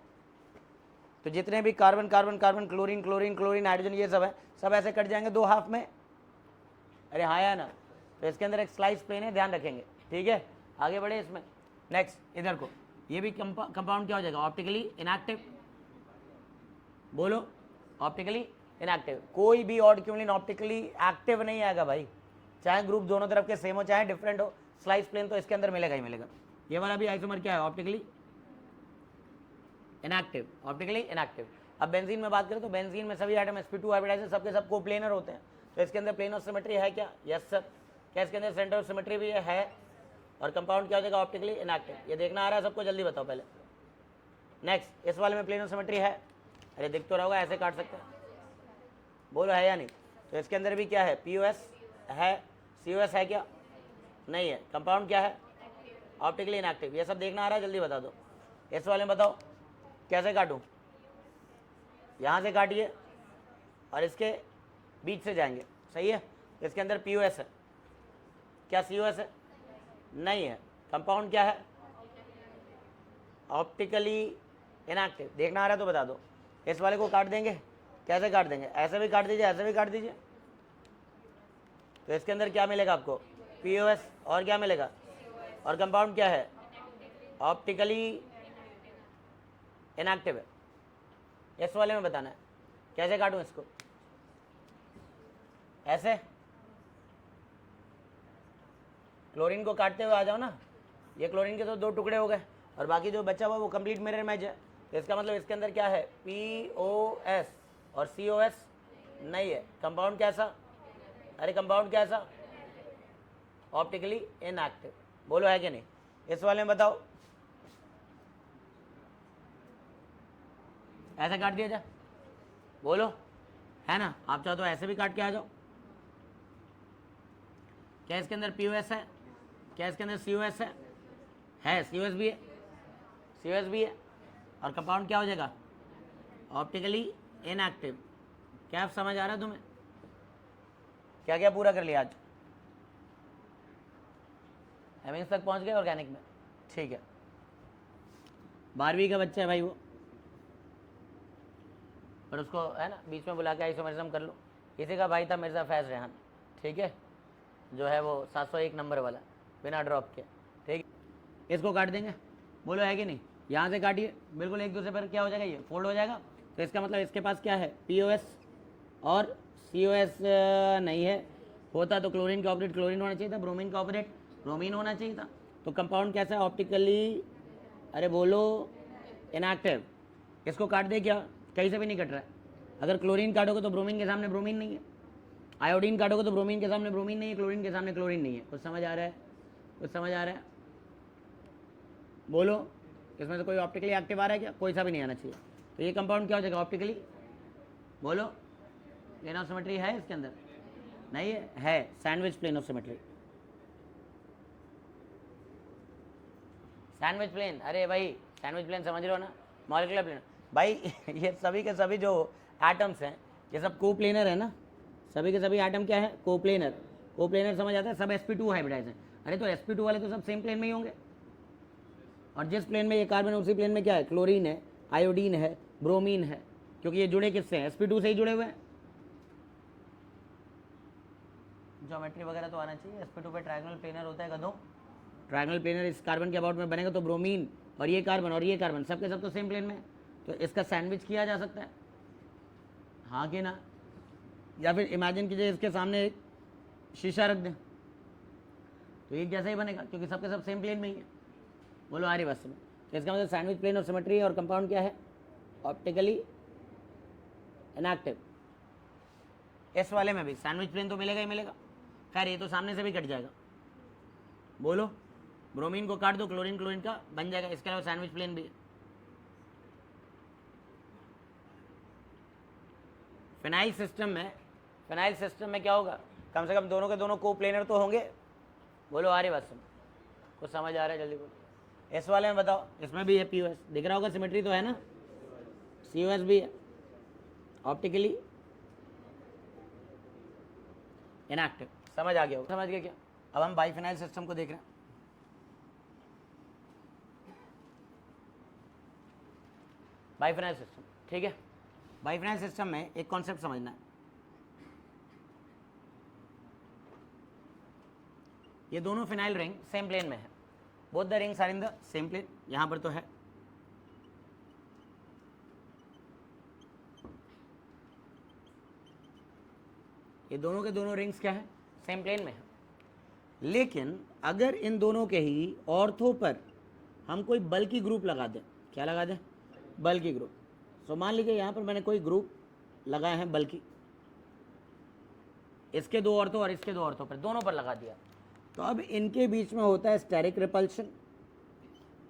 Speaker 1: तो जितने भी carbon carbon carbon, chlorine chlorine chlorine, hydrogen, ये सब है, सब ऐसे कट जाएंगे दो हाफ में। अरे हाँ या ना? तो इसके अंदर एक स्लाइस प्लेन है, ध्यान रखेंगे। ठीक है, आगे बढ़े इसमें। नेक्स्ट इधर को, ये भी कंपाउंड क्या हो जाएगा? Optically inactive. बोलो ऑप्टिकली इनएक्टिव। कोई भी ऑड क्यूमलिन ऑप्टिकली एक्टिव नहीं आएगा भाई, चाहे ग्रुप दोनों तरफ के सेम हो चाहे डिफरेंट हो। स्लाइस प्लेन तो इसके अंदर मिलेगा ही मिलेगा। ये वाला भी आइसोमर क्या है? Optically inactive, optically inactive. अब बेंजीन में बात करें तो बेंजीन में सभी आइटम sp2 हाइब्रिडाइजेशन सबके सब को प्लेनर होते हैं, तो इसके अंदर प्लेन ऑफ सिमेट्री है क्या? Yes sir. क्या इसके अंदर सेंटर ऑफ सिमेट्री भी है? और कंपाउंड क्या हो जाएगा? Optically inactive. ये देखना आ रहा है सबको? जल्दी बताओ पहले। नेक्स्ट, इस वाले में प्लेन ऑफ सिमेट्री है? अरे दिख तो रहा होगा, ऐसे काट सकते हैं। बोलो है या नहीं? तो इसके अंदर भी क्या है? POS है। COS है क्या? नहीं है। कंपाउंड क्या है? Optically inactive. ये सब देखना आ रहा है? जल्दी बता दो। इस वाले में बताओ कैसे काटूं? यहाँ से काटिए और इसके बीच से जाएंगे, सही है? इसके अंदर POS है क्या? COS है? नहीं है। कंपाउंड क्या है? Optically inactive. देखना आ रहा है तो बता दो। इस वाले को काट देंगे, कैसे काट देंगे? ऐसे भी काट दीजिए, ऐसे भी काट दीजिए। तो इसके अंदर क्या मिलेगा आपको? POS। और क्या मिलेगा? और कंपाउंड क्या है? ऑप्टिकली इनएक्टिव है। इस वाले में बताना है कैसे काटूं इसको? ऐसे क्लोरीन को काटते हुए आ जाओ ना। ये क्लोरीन के तो 2 टुकड़े हो गए और बाकी जो बचा हुआ वो कंप्लीट मिरर इमेज है। तो इसका मतलब इसके अंदर क्या है? POS और COS नहीं है। कंपाउंड कैसा? अरे कंपाउंड कैसा? Optically inactive. बोलो है कि नहीं? इस वाले में बताओ, ऐसे काट दिया जा, बोलो है ना? आप चाहो तो ऐसे भी काट के आ जाओ। क्या इसके अंदर पीओएस है? क्या इसके अंदर सीओएस है? सीओएस भी है, सीओएस भी है। और कंपाउंड क्या हो जाएगा? Optically inactive. क्या समझ आ रहा है तुम्हें? क्या क्या पूरा कर लिया आज? एमिंग्स तक पहुंच गए ऑर्गेनिक में, ठीक है। 12वीं का बच्चा है भाई वो, पर उसको है ना बीच में बुला के आइसोमेरिज्म कर लो। इसी का भाई था मिर्ज़ा फैज़ रेहान, ठीक है, जो है वो 701 नंबर वाला, बिना ड्रॉप के, ठीक। इसको काट देंगे, बोलो है कि नहीं? यहाँ से काटिए, बिल्कुल एक दूसरे पर क्या हो जाएगा, ये फोल्ड हो जाएगा। तो इसका मतलब इसके पास क्या है? पीओएस और सीओएस नहीं है। होता तो क्लोरीन का ऑपरेट क्लोरीन होना चाहिए था, ब्रोमीन का ऑपरेट ब्रोमीन होना चाहिए था। तो कंपाउंड कैसा है? ऑप्टिकली, अरे बोलो, इनएक्टिव। इसको काट दे क्या? कहीं से भी नहीं कट रहा है। अगर क्लोरीन काटोगे तो ब्रोमीन के सामने ब्रोमीन नहीं है, आयोडीन काटोगे तो ब्रोमीन के सामने ब्रोमीन नहीं है, क्लोरीन के सामने क्लोरीन नहीं है। कुछ समझ आ रहा है? कुछ समझ आ रहा है? बोलो, इसमें से कोई ऑप्टिकली एक्टिव आ रहा है क्या? कोई सा भी नहीं आना चाहिए। तो ये कंपाउंड क्या हो जाएगा? ऑप्टिकली, बोलो, प्लेन ऑफ सिमेट्री है इसके अंदर? नहीं है sandwich plane of symmetry, sandwich plane. अरे भाई सैंडविच प्लेन समझ रहे हो ना? मॉलिक्यूलर प्लेन भाई ये सभी के सभी जो एटम्स हैं ये सब कोप्लेनर है ना, सभी के सभी एटम क्या है? कोप्लेनर। कोप्लेनर समझ आता है? सब sp2 हाइब्रिडाइज हैं। अरे तो sp2 वाले तो सब सेम प्लेन में ही होंगे, और जिस प्लेन में ये कार्बन है उसी प्लेन में क्या है? क्लोरीन है, आयोडीन है, ब्रोमीन है, क्योंकि ये जुड़े किससे हैं? sp2 से ही जुड़े हुए हैं। ज्योमेट्री वगैरह तो आना चाहिए। sp2 पे ट्रायंगुलर प्लेनर होता है गधों, ट्रायंगुलर प्लेनर इस कार्बन के अबाउट में बनेगा तो ब्रोमीन और ये कार्बन सब के सब तो सेम प्लेन में, तो इसका सैंडविच किया जा सकता है, हाँ कि ना? या फिर इमेजिन कीजिए इसके सामने एक शीशा रख दें तो एक जैसा ही बनेगा, क्योंकि सबके सब सेम प्लेन में ही है। बोलो आ रही बस में? तो इसका मतलब सैंडविच प्लेन ऑफ सिमेट्री है, और कंपाउंड क्या है? Optically inactive. इस वाले में भी सैंडविच प्लेन तो मिलेगा ही मिलेगा। खैर ये तो सामने से भी कट जाएगा। बोलो, ब्रोमीन को काट दो, क्लोरीन क्लोरीन का बन जाएगा। इसके अलावा सैंडविच प्लेन भी है। फिनाइल सिस्टम में क्या होगा? कम से कम दोनों के दोनों कोप्लेनर तो होंगे। बोलो आ रही बात सुन? कुछ समझ आ रहा है? जल्दी बोलो। इस वाले में बताओ, इसमें भी है पीओएस, दिख रहा होगा, सिमेट्री तो है ना, सीओएस भी है, ऑप्टिकली इनएक्टिव। समझ आ गया होगा? समझ गया क्या? अब हम बाइफिनाइल सिस्टम को देख रहे हैं। बाइफिनाइल सिस्टम, ठीक है। बाइफिनाइल सिस्टम में एक कॉन्सेप्ट समझना है। ये दोनों फिनाइल रिंग सेम प्लेन में है, both the rings are in the same plane. यहां पर तो है, ये दोनों के दोनों रिंग्स क्या है? सेम प्लेन में है। लेकिन अगर इन दोनों के ही ऑर्थो पर हम कोई बल्कि ग्रुप लगा दें, क्या लगा दें? बल्कि ग्रुप। सो मान लीजिए यहां पर मैंने कोई ग्रुप लगाए हैं बल्कि, इसके दो ऑर्थो और इसके दो ऑर्थो पर, दोनों पर लगा दिया, तो अब इनके बीच में होता है स्टेरिक रिपल्शन,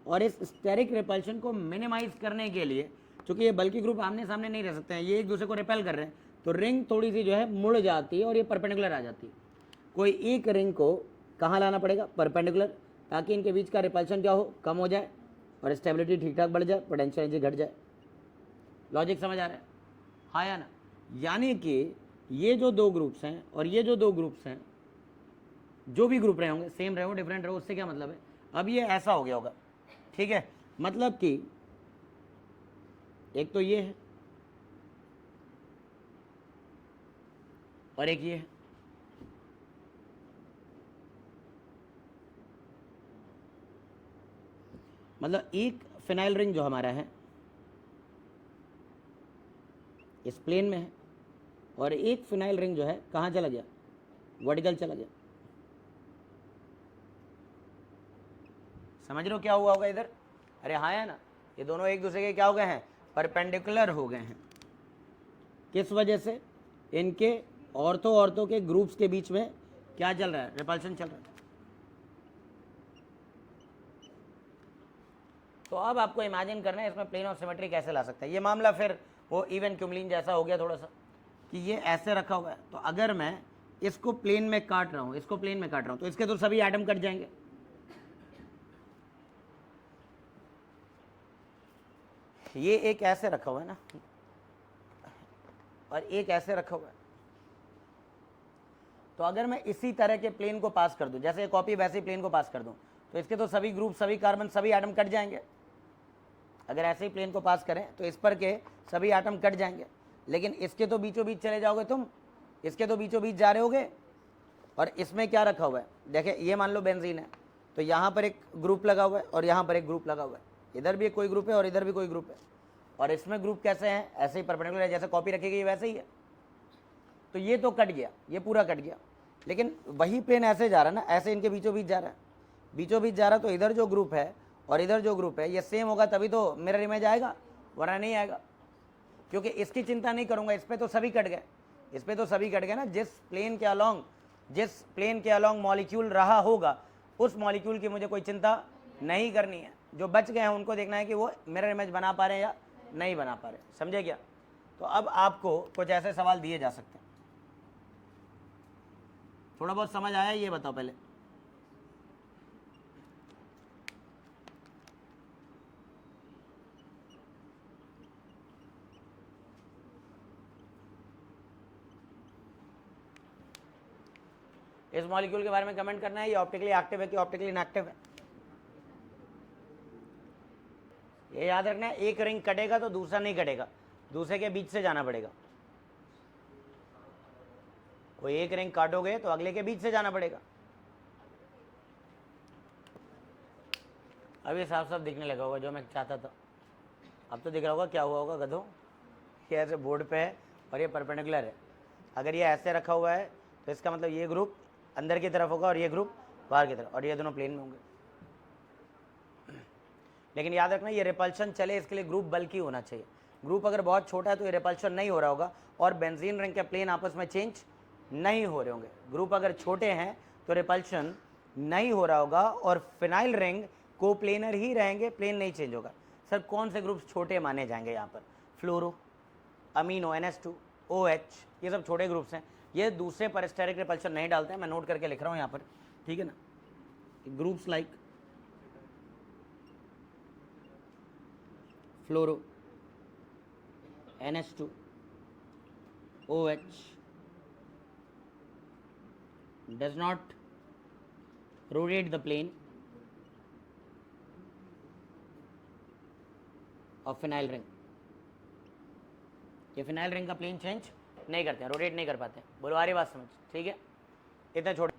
Speaker 1: और इस स्टेरिक रिपल्शन को मिनिमाइज करने के लिए, क्योंकि ये बल्कि ग्रुप आमने सामने नहीं रह सकते हैं, ये एक दूसरे को रिपेल कर रहे हैं, तो रिंग थोड़ी सी जो है मुड़ जाती है और ये परपेंडिकुलर आ जाती है। कोई एक रिंग को कहाँ लाना पड़ेगा? परपेंडिकुलर, ताकि इनके बीच का रिपल्शन क्या हो? कम हो जाए और स्टेबिलिटी ठीक ठाक बढ़ जाए, पोटेंशियल एनर्जी घट जाए। लॉजिक समझ आ रहा है? हाँ या ना? यानी कि ये जो दो ग्रुप्स हैं और ये जो दो ग्रुप्स हैं, जो भी ग्रुप रहे होंगे, सेम रहे हो डिफरेंट रहो, उससे क्या मतलब है? अब ये ऐसा हो गया होगा, ठीक है, मतलब कि एक तो ये है और एक ये है, मतलब एक फिनाइल रिंग जो हमारा है इस प्लेन में है, और एक फिनाइल रिंग जो है कहाँ चला गया? वर्टिकल चला गया। समझ रहे हो क्या हुआ होगा इधर? अरे हाँ है ना? ये दोनों एक दूसरे के क्या हो गए हैं? परपेंडिकुलर हो गए हैं। किस वजह से? इनके ऑर्थो के ग्रुप्स के बीच में क्या चल रहा है? रिपल्शन चल रहा है। तो अब आपको इमेजिन करना है इसमें प्लेन ऑफ सिमेट्री कैसे ला सकते हैं। ये मामला फिर वो इवन क्यूमलिन जैसा हो गया थोड़ा सा, कि ये ऐसे रखा हुआ है, तो अगर मैं इसको प्लेन में काट रहा हूँ, इसको प्लेन में काट रहा हूँ, तो इसके तो सभी एटम कट जाएंगे। ये एक ऐसे रखा हुआ है ना, और एक ऐसे रखा हुआ है, तो अगर मैं इसी तरह के प्लेन को पास कर दूं, जैसे कॉपी वैसे ही प्लेन को पास कर दूं, तो इसके तो सभी ग्रुप, सभी कार्बन, सभी एटम कट जाएंगे। अगर ऐसे ही प्लेन को पास करें तो इस पर के सभी एटम कट जाएंगे, लेकिन इसके तो बीचों बीच चले जाओगे तुम, इसके तो बीचों बीच जा रहे होगे। और इसमें क्या रखा हुआ है, देखिए ये मान लो बेंजीन है, तो यहाँ पर एक ग्रुप लगा हुआ है और यहाँ पर एक ग्रुप लगा हुआ है, इधर भी कोई ग्रुप है और इधर भी कोई ग्रुप है, और इसमें ग्रुप कैसे हैं, ऐसे ही परपेंडिकुलर है, जैसे कॉपी रखी गई वैसे ही है। तो ये तो कट गया, ये पूरा कट गया, लेकिन वही प्लेन ऐसे जा रहा है ना, ऐसे इनके बीचों बीच जा रहा है, बीचों बीच जा रहा, तो इधर जो ग्रुप है और इधर जो ग्रुप है ये सेम होगा, तभी तो मिरर इमेज आएगा, वरना नहीं आएगा। क्योंकि इसकी चिंता नहीं करूंगा, इस पर तो सभी कट गए, इस पर तो सभी कट गए ना। जिस प्लेन के अलोंग मॉलिक्यूल रहा होगा, उस मॉलिक्यूल की मुझे कोई चिंता नहीं करनी है। जो बच गए हैं उनको देखना है कि वो मिरर इमेज बना पा रहे हैं या नहीं बना पा रहे, समझे क्या। तो अब आपको कुछ ऐसे सवाल दिए जा सकते हैं। थोड़ा बहुत समझ आया ये बताओ पहले। इस मॉलिक्यूल के बारे में कमेंट करना है, ये ऑप्टिकली एक्टिव है कि ऑप्टिकली इनएक्टिव है। ये याद रखना है, एक रिंग कटेगा तो दूसरा नहीं कटेगा, दूसरे के बीच से जाना पड़ेगा। कोई एक रिंग काटोगे तो अगले के बीच से जाना पड़ेगा। अभी साफ साफ दिखने लगा होगा जो मैं चाहता था, अब तो दिख रहा होगा क्या हुआ होगा गधों। ये ऐसे बोर्ड पे है और ये परपेंडिकुलर है, अगर ये ऐसे रखा हुआ है तो इसका मतलब ये ग्रुप अंदर की तरफ होगा और ये ग्रुप बाहर की तरफ, और ये दोनों प्लेन में होंगे। लेकिन याद रखना ये रिपल्शन चले इसके लिए ग्रुप बल्कि होना चाहिए। ग्रुप अगर बहुत छोटा है तो ये रिपल्शन नहीं हो रहा होगा और बेंजीन रिंग के प्लेन आपस में चेंज नहीं हो रहे होंगे। ग्रुप अगर छोटे हैं तो रिपल्शन नहीं हो रहा होगा और फिनाइल रिंग को प्लेनर ही रहेंगे, प्लेन नहीं चेंज होगा। सर कौन से ग्रुप छोटे माने जाएंगे यहाँ पर? फ्लोरो, अमीनो, NH2, OH, ये सब छोटे ग्रुप्स हैं। ये दूसरे पर स्टेरिक रिपल्शन नहीं डालते हैं, मैं नोट करके लिख रहा हूँ यहाँ पर, ठीक है ना। Groups like fluoro, NH2, OH does not rotate the plane of phenyl ring। ये फिनाइल रिंग का प्लेन चेंज नहीं करते हैं, रोटेट नहीं कर पाते हैं। बोलो आ रही बात समझ, ठीक है। इतना छोड़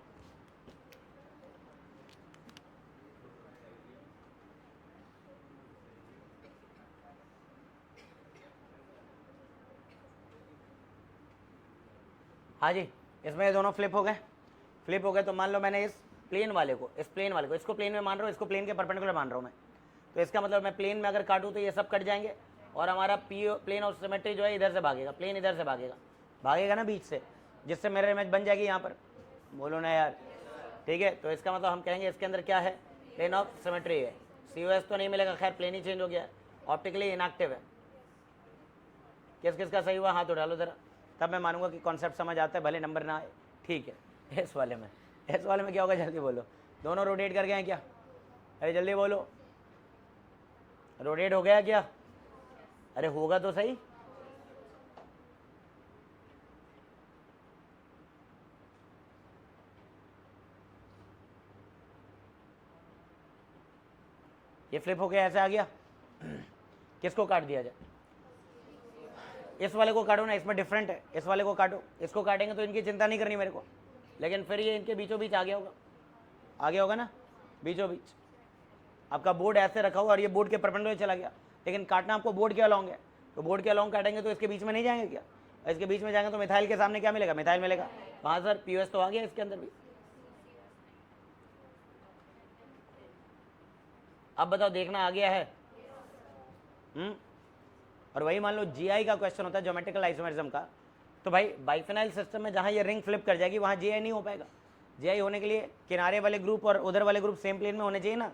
Speaker 1: हाँ जी, इसमें ये दोनों फ्लिप हो गए। फ्लिप हो गए तो मान लो मैंने इस प्लेन वाले को इसको प्लेन में मान रहा हूँ, इसको प्लेन के परपेंडिकुलर मान रहा हूँ मैं, तो इसका मतलब मैं प्लेन में अगर काटूँ तो ये सब कट जाएंगे और हमारा प्लेन ऑफ सिमेट्री जो है इधर से भागेगा, प्लेन इधर से भागेगा ना बीच से, जिससे मिरर इमेज बन जाएगी यहाँ पर। बोलो ना यार, ठीक है। तो इसका मतलब हम कहेंगे इसके अंदर क्या है, प्लेन ऑफ सिमेट्री है। COS तो नहीं मिलेगा, खैर प्लेन ही चेंज हो गया है, ऑप्टिकली इनएक्टिव है। किस किस का सही हुआ हाथ उठा लो जरा, तब मैं मानूंगा कि कॉन्सेप्ट समझ आता है, भले नंबर ना आए, ठीक है। इस वाले में क्या होगा, जल्दी बोलो। दोनों रोटेट कर गए हैं क्या? अरे जल्दी बोलो, रोटेट हो गया क्या? अरे होगा तो सही। ये फ्लिप हो गया, ऐसे आ गया। किसको काट दिया जाए? इस वाले को काटो ना, इसमें डिफरेंट है, इस वाले को काटो। इसको काटेंगे तो इनकी चिंता नहीं करनी मेरे को, लेकिन फिर ये इनके बीचों बीच आ गया होगा ना, बीचों बीच। आपका बोर्ड ऐसे रखा हुआ और ये बोर्ड के परपेंडिकुलर चला गया, लेकिन काटना आपको बोर्ड के अलॉन्ग है, तो बोर्ड के अलॉन्ग काटेंगे तो इसके बीच में नहीं जाएंगे क्या? इसके बीच में जाएंगे तो मिथाइल के सामने क्या मिलेगा? मिथाइल मिलेगा। हाँ सर, POS तो आ गया इसके अंदर भी। अब बताओ, देखना आ गया है? और वही मान लो GI का क्वेश्चन होता है, ज्योमेट्रिकल आइसोमेरिज्म का, तो भाई बाइफिनाइल सिस्टम में जहाँ ये रिंग फ्लिप कर जाएगी वहाँ GI नहीं हो पाएगा। GI होने के लिए किनारे वाले ग्रुप और उधर वाले ग्रुप सेम प्लेन में होने चाहिए ना,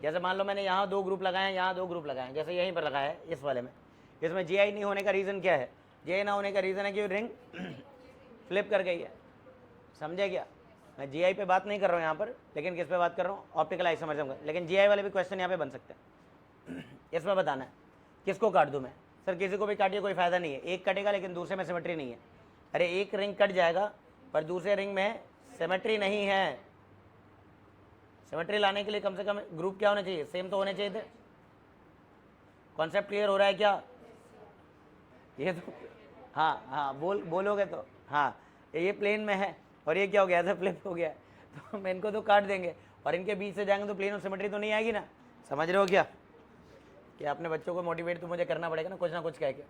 Speaker 1: जैसे मान लो मैंने यहाँ 2 ग्रुप लगाए हैं, यहाँ 2 ग्रुप लगाए हैं, जैसे यहीं पर लगाया है इस वाले में, इसमें जी आई नहीं होने का रीज़न क्या है? जी आई ना होने का रीज़न है कि रिंग फ्लिप कर गई है। समझे क्या? मैं जी आई पे बात नहीं कर रहा हूँ यहाँ पर, लेकिन किस पे बात कर रहा हूँ? ऑप्टिकल आइसोमरिज्म का। लेकिन जी आई वाले भी क्वेश्चन यहाँ पे बन सकते हैं। इसमें बताना है किसको काट दूँ मैं? सर किसी को भी काटिए, कोई फ़ायदा नहीं है, एक कटेगा लेकिन दूसरे में सिमेट्री नहीं है। अरे एक रिंग कट जाएगा पर दूसरे रिंग में सिमेट्री नहीं है। सिमेट्री लाने के लिए कम से कम ग्रुप क्या होने चाहिए? सेम तो होने चाहिए थे। कॉन्सेप्ट क्लियर हो रहा है क्या? ये तो हाँ हाँ बोलोगे तो हाँ, ये प्लेन में है और ये क्या हो गया था? फ्लिप हो गया। तो हम इनको तो काट देंगे और इनके बीच से जाएंगे तो प्लेन ऑफ सिमेट्री तो नहीं आएगी ना। समझ रहे हो क्या? कि अपने बच्चों को मोटिवेट तो मुझे करना पड़ेगा ना कुछ कह के।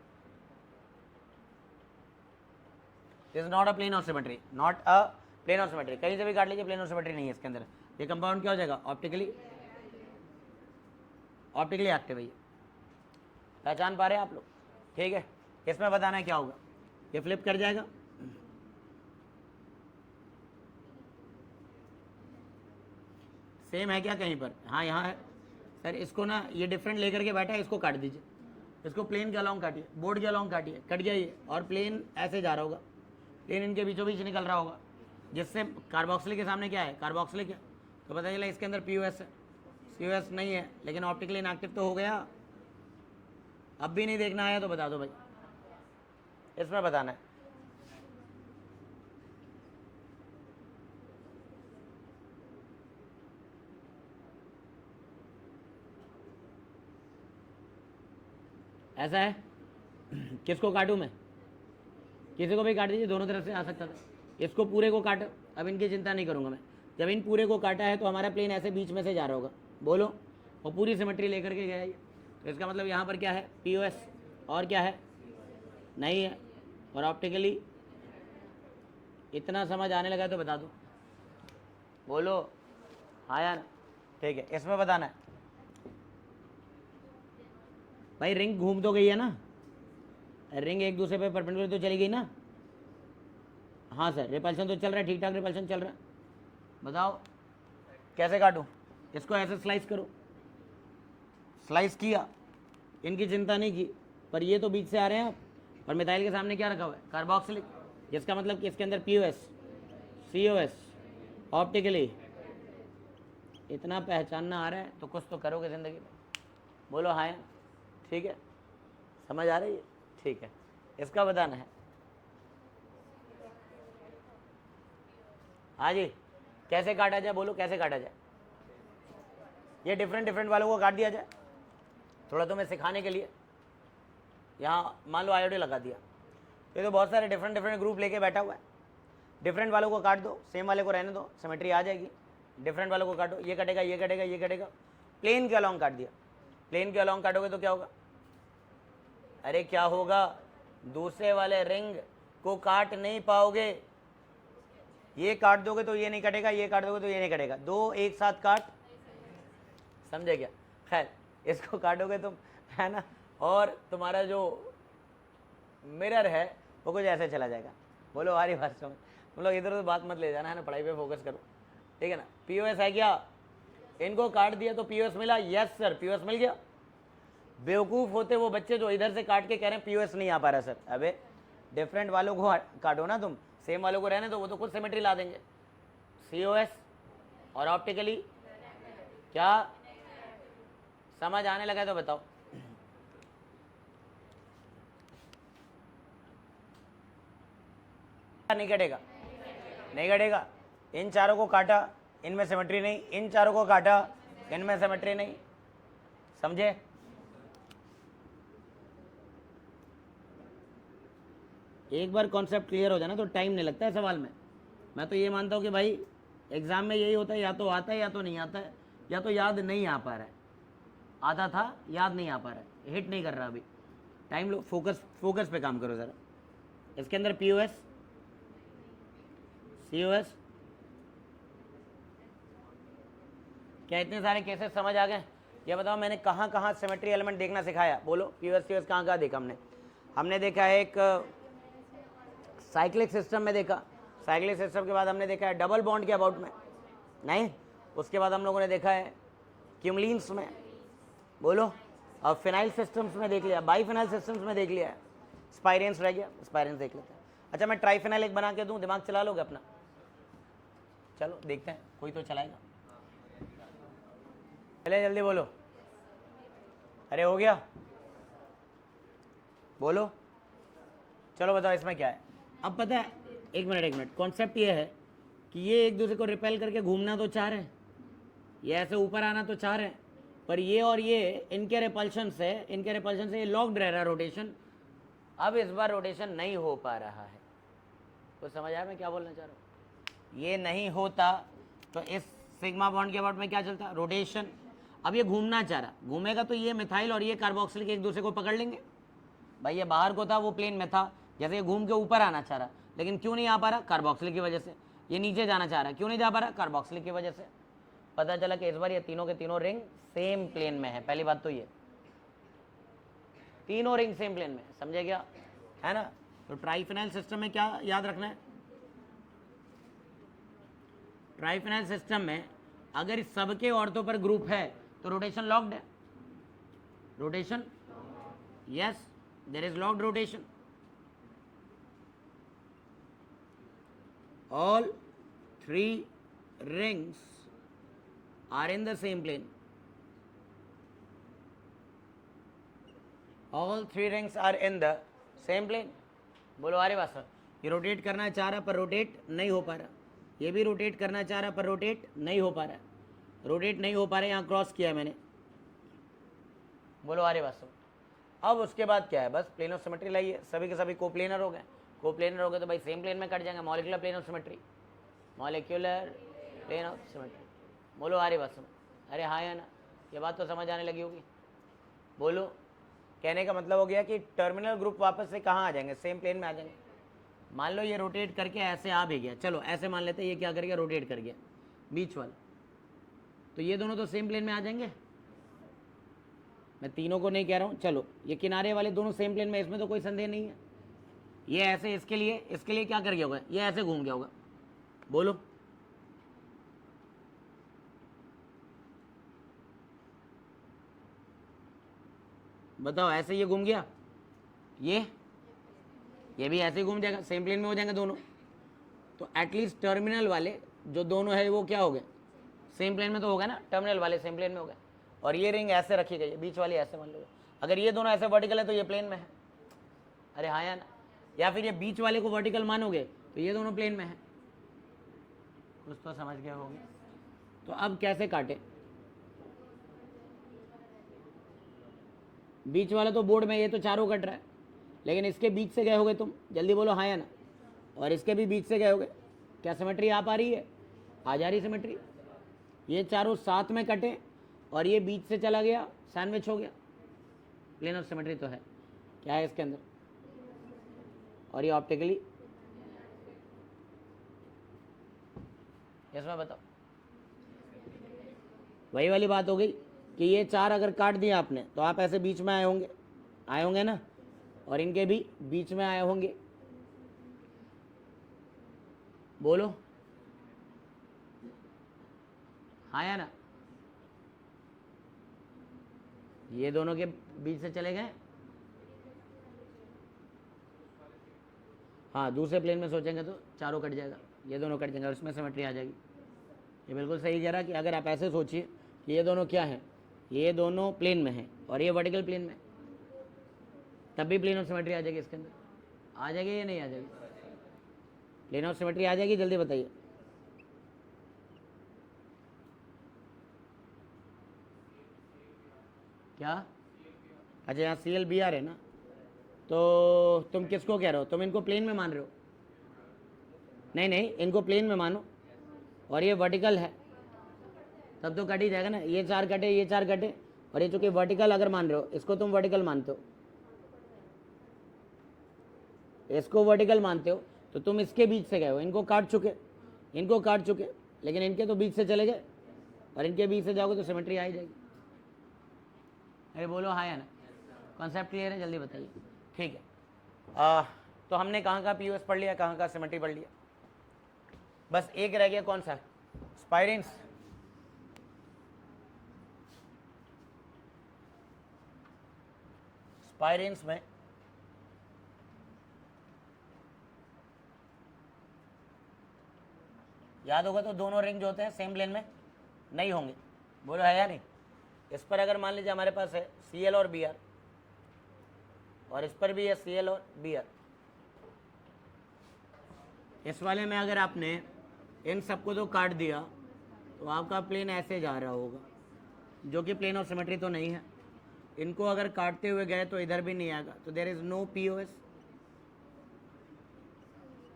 Speaker 1: This is not a plane of symmetry, not a plane of symmetry. कहीं से भी काट लीजिए, प्लेन ऑफ सिमेट्री नहीं है इसके अंदर। ये कंपाउंड क्या हो जाएगा? ऑप्टिकली एक्टिव है। पहचान पा रहे हैं आप लोग? ठीक है, इसमें बताना है क्या होगा। ये फ्लिप कर जाएगा, सेम है क्या कहीं पर? हाँ यहाँ है सर। इसको ना ये डिफरेंट लेकर के बैठा है, इसको काट दीजिए। इसको प्लेन के अलॉन्ग काटिए, बोर्ड के अलॉन्ग काटिए, कट गया ये। और प्लेन ऐसे जा रहा होगा, प्लेन इनके बीचों बीच निकल रहा होगा, जिससे कार्बोक्सिलिक के सामने क्या है? कार्बोक्सिलिक है। तो पता चला इसके अंदर POS है, COS नहीं है, लेकिन ऑप्टिकली इनएक्टिव तो हो गया। अब भी नहीं देखना आया तो बता दो भाई, इसमें बताना है। ऐसा है किसको काटूं मैं? किसी को भी काट दीजिए, दोनों तरफ से आ सकता था। इसको पूरे को काटो, अब इनकी चिंता नहीं करूंगा मैं। जब इन पूरे को काटा है तो हमारा प्लेन ऐसे बीच में से जा रहा होगा, बोलो, और पूरी सिमेट्री लेकर के गया है। तो इसका मतलब यहाँ पर क्या है? POS। और क्या है? नहीं है। और ऑप्टिकली इतना समझ आने लगा तो बता दो, बोलो हाँ या ना। ठीक है, इसमें बताना है भाई। रिंग घूम तो गई है ना, रिंग एक दूसरे पे परपेंडिकुलर तो चली गई ना। हाँ सर, रिपल्शन तो चल रहा है, ठीक ठाक रिपल्शन चल रहा है। बताओ कैसे काटूं? इसको ऐसे स्लाइस करो। स्लाइस किया, इनकी चिंता नहीं की, पर ये तो बीच से आ रहे हैं आप। और मिथाइल के सामने क्या रखा हुआ है? कार्बोक्सिलिक, जिसका मतलब कि इसके अंदर POS COS ऑप्टिकली। इतना पहचानना आ रहा है तो कुछ तो करोगे ज़िंदगी में, बोलो हाँ। ठीक है, समझ आ रही है? ठीक है, इसका बताना है। हाँ जी, कैसे काटा जाए? बोलो कैसे काटा जाए? ये डिफरेंट वालों को काट दिया जाए। थोड़ा तुम्हें सिखाने के लिए यहाँ मान लो आयोडीन लगा दिया, ये तो बहुत सारे डिफरेंट ग्रुप लेके बैठा हुआ है। डिफरेंट वालों को काट दो, सेम वाले को रहने दो, सिमेट्री आ जाएगी। डिफरेंट वालों को काटो, ये कटेगा, ये कटेगा, ये कटेगा। प्लेन के अलॉन्ग काट दिया, प्लेन के अलॉन्ग काटोगे तो क्या होगा? अरे क्या होगा? दूसरे वाले रिंग को काट नहीं पाओगे। ये काट दोगे तो ये नहीं कटेगा, ये काट दोगे तो ये नहीं कटेगा, दो एक साथ काट। समझे क्या? खैर, इसको काटोगे तुम, है ना, और तुम्हारा जो मिरर है वो कुछ ऐसे चला जाएगा। बोलो हमारी बात समझ। तुम लोग इधर उधर बात मत ले जाना, है ना, पढ़ाई पे फोकस करो, ठीक है ना। POS है क्या? इनको काट दिया तो POS मिला? यस सर, POS मिल गया। बेवकूफ़ होते वो बच्चे जो इधर से काट के कह रहे हैं POS नहीं आ पा रहा सर। अबे डिफरेंट वालों को काटो ना तुम, सेम वालों को रहने दो, वो तो खुद सिमेट्री ला देंगे। COS और ऑप्टिकली क्या समझ आने लगा तो बताओ। नहीं कटेगा, नहीं कटेगा। इन चारों को काटा, इनमें सिमेट्री नहीं, इन चारों को काटा, इनमें सिमेट्री नहीं। समझे? एक बार कॉन्सेप्ट क्लियर हो जाए ना तो टाइम नहीं लगता है सवाल में। मैं तो ये मानता हूँ कि भाई एग्जाम में यही होता है, या तो आता है या तो नहीं आता है, या तो याद नहीं आ पा रहा है। आता था, याद नहीं आ पा रहा है, हिट नहीं कर रहा अभी। टाइम लो, फोकस पे काम करो ज़रा। इसके अंदर POS COS, क्या इतने सारे केसेस समझ आ गए? ये बताओ मैंने कहाँ कहाँ सिमेट्री एलिमेंट देखना सिखाया? बोलो POS COS कहाँ कहाँ देखा हमने देखा है एक साइक्लिक सिस्टम में देखा। साइक्लिक सिस्टम के बाद हमने देखा है डबल बॉन्ड के अबाउट में, नहीं। उसके बाद हम लोगों ने देखा है क्यूमलिन्स में, बोलो, और फिनाइल सिस्टम्स में देख लिया, बाईफिनाइल सिस्टम्स में देख लिया है, स्पाइरेंस रह गया, स्पाइरेंस देख लेते हैं। अच्छा मैं ट्राइफिनाइल एक बना के दूं, दिमाग चला लोगे अपना? चलो देखते हैं, कोई तो चलाएगा, चले जल्दी बोलो। अरे हो गया, बोलो, चलो बताओ इसमें क्या है। अब पता है, एक मिनट, कॉन्सेप्ट ये है कि ये एक दूसरे को रिपेल करके घूमना तो चाह रहे हैं, ये ऐसे ऊपर आना तो चाह रहे हैं, पर ये और ये इनके रिपल्शन से ये लॉक्ड रह रहा है रोटेशन। अब इस बार रोटेशन नहीं हो पा रहा है, तो समझ आया मैं क्या बोलना चाह रहा हूँ? ये नहीं होता तो इस सिग्मा बॉन्ड के अबाउट में क्या चलता, रोटेशन। अब ये घूमना चाह रहा, घूमेगा तो ये मिथाइल और ये कार्बोक्सिलिक एक दूसरे को पकड़ लेंगे। भाई ये बाहर को था, वो प्लेन में था, जैसे ये घूम के ऊपर आना चाह रहा, लेकिन क्यों नहीं आ पा रहा, कार्बोक्सिलिक की वजह से। ये नीचे जाना चाह रहा, क्यों नहीं जा पा रहा, कार्बोक्सिलिक की वजह से। पता चला कि इस बार ये तीनों के तीनों रिंग सेम प्लेन में है। पहली बात तो ये, तीनों रिंग सेम प्लेन में, समझे क्या, है ना। तो ट्राइफिनाइल सिस्टम में क्या याद रखना है, ट्राइफिनाइल सिस्टम में अगर सबके ऑर्थो पर ग्रुप है तो रोटेशन लॉक्ड है, rotation, yes there is locked rotation. all 3 rings are in the same plane, all 3 rings are in the same plane। बोलो अरे वाह सर, ये रोटेट करना चाह रहा पर रोटेट नहीं हो पा रहा, ये भी रोटेट करना चाह रहा पर रोटेट नहीं हो पा रहा, रोटेट नहीं हो पा रहा, यहाँ क्रॉस किया मैंने। बोलो अरे वाह सर। अब उसके बाद क्या है, बस प्लेन ऑफ सिमेट्री लाइए, सभी के सभी कोप्लेनर हो गए। कोप्लेनर हो गए तो भाई सेम प्लेन में कट जाएंगे, molecular plane of symmetry, molecular plane of symmetry. बोलो अरे बस, अरे हाँ या ना, ये बात तो समझ आने लगी होगी। बोलो, कहने का मतलब हो गया कि टर्मिनल ग्रुप वापस से कहाँ आ जाएंगे, सेम प्लेन में आ जाएंगे। मान लो ये रोटेट करके ऐसे आ भी गया, चलो ऐसे मान लेते हैं, ये क्या कर गया, रोटेट कर गया बीच वाला, तो ये दोनों तो सेम प्लेन में आ जाएंगे। मैं तीनों को नहीं कह रहा हूँ, चलो ये किनारे वाले दोनों सेम प्लेन में, इसमें तो कोई संदेह नहीं है। ये ऐसे इसके लिए क्या कर गया होगा, ये ऐसे घूम गया होगा। बोलो, बताओ, ऐसे ये घूम गया, ये भी ऐसे ही घूम जाएगा, सेम प्लेन में हो जाएंगे दोनों। तो एटलीस्ट टर्मिनल वाले जो दोनों है वो क्या हो गए, सेम प्लेन में तो होगा ना, टर्मिनल वाले सेम प्लेन में हो गए। और ये रिंग ऐसे रखी गई है, बीच वाली ऐसे मान लो, अगर ये दोनों ऐसे वर्टिकल है तो ये प्लेन में है, अरे हाँ या ना। या फिर ये बीच वाले को वर्टिकल मानोगे तो ये दोनों प्लेन में है, कुछ तो समझ गए होंगे। तो अब कैसे काटे, बीच वाला तो बोर्ड में, ये तो चारों कट रहा है, लेकिन इसके बीच से गए होगे तुम, जल्दी बोलो हाँ या ना, और इसके भी बीच से गए होगे, क्या सिमेट्री आ पा रही है, आ जा रही सिमेट्री। ये चारों साथ में कटे और ये बीच से चला गया, सैंडविच हो गया, प्लेन ऑफ सिमेट्री तो है। क्या है इसके अंदर, और ये ऑप्टिकली, इसमें बताओ, वही वाली बात हो गई कि ये चार अगर काट दिया आपने तो आप ऐसे बीच में आए होंगे ना, और इनके भी बीच में आए होंगे। बोलो हाँ या ना, ये दोनों के बीच से चले गए, हाँ दूसरे प्लेन में सोचेंगे तो चारों कट जाएगा, ये दोनों कट जाएंगे और उसमें सिमेट्री आ जाएगी। ये बिल्कुल सही कह रहा कि अगर आप ऐसे सोचिए कि ये दोनों क्या है, ये दोनों प्लेन में है और ये वर्टिकल प्लेन में, तब भी प्लेन ऑफ सिमेट्री आ जाएगी, इसके अंदर आ जाएगी या नहीं आ जाएगी, प्लेन ऑफ सिमेट्री आ जाएगी, जल्दी बताइए। क्या, अच्छा यहाँ CLBR है ना, तो तुम किसको कह रहे हो, तुम इनको प्लेन में मान रहे हो, नहीं इनको प्लेन में मानो, और ये वर्टिकल है, तब तो कट ही जाएगा ना, ये चार कटे, और ये चूंकि वर्टिकल अगर मान रहे हो, इसको तुम वर्टिकल मानते हो, इसको वर्टिकल मानते हो, तो तुम इसके बीच से गए हो, इनको काट चुके, लेकिन इनके तो बीच से चले गए, और इनके बीच से जाओगे तो सिमेट्री आ ही जाएगी। अरे बोलो हाँ या ना, कॉन्सेप्ट क्लियर है, जल्दी बताइए। ठीक है, तो हमने कहाँ का POS पढ़ लिया, कहाँ का सिमेट्री पढ़ लिया, बस एक रह गया, कौन सा, स्पाइरेंस। स्पाइरेंस में याद होगा तो दोनों रिंग जो होते हैं सेम प्लेन में नहीं होंगे, बोलो है या नहीं। इस पर अगर मान लीजिए हमारे पास है Cl और Br, और इस पर भी है Cl और Br, इस वाले में अगर आपने इन सबको तो काट दिया तो आपका प्लेन ऐसे जा रहा होगा, जो कि प्लेन ऑफ सिमेट्री तो नहीं है। इनको अगर काटते हुए गए तो इधर भी नहीं आएगा, तो there is no POS,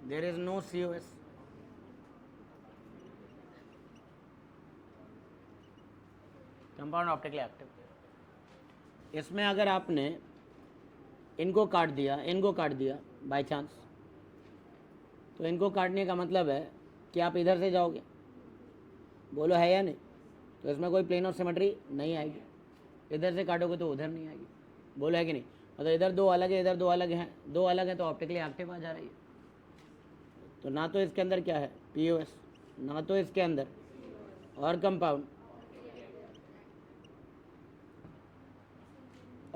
Speaker 1: there is no COS। Compound optically active. इसमें अगर आपने इनको काट दिया बाय चांस, तो इनको काटने का मतलब है कि आप इधर से जाओगे, बोलो है या नहीं। तो इसमें कोई प्लेन ऑफ सिमेट्री नहीं आएगी, इधर से काटोगे तो उधर नहीं आएगी, बोलो है कि नहीं। मतलब इधर दो अलग है, इधर दो अलग हैं, दो अलग हैं तो ऑप्टिकली एक्टिव आ जा रही है। तो ना तो इसके अंदर क्या है POS, ना तो इसके अंदर और कंपाउंड।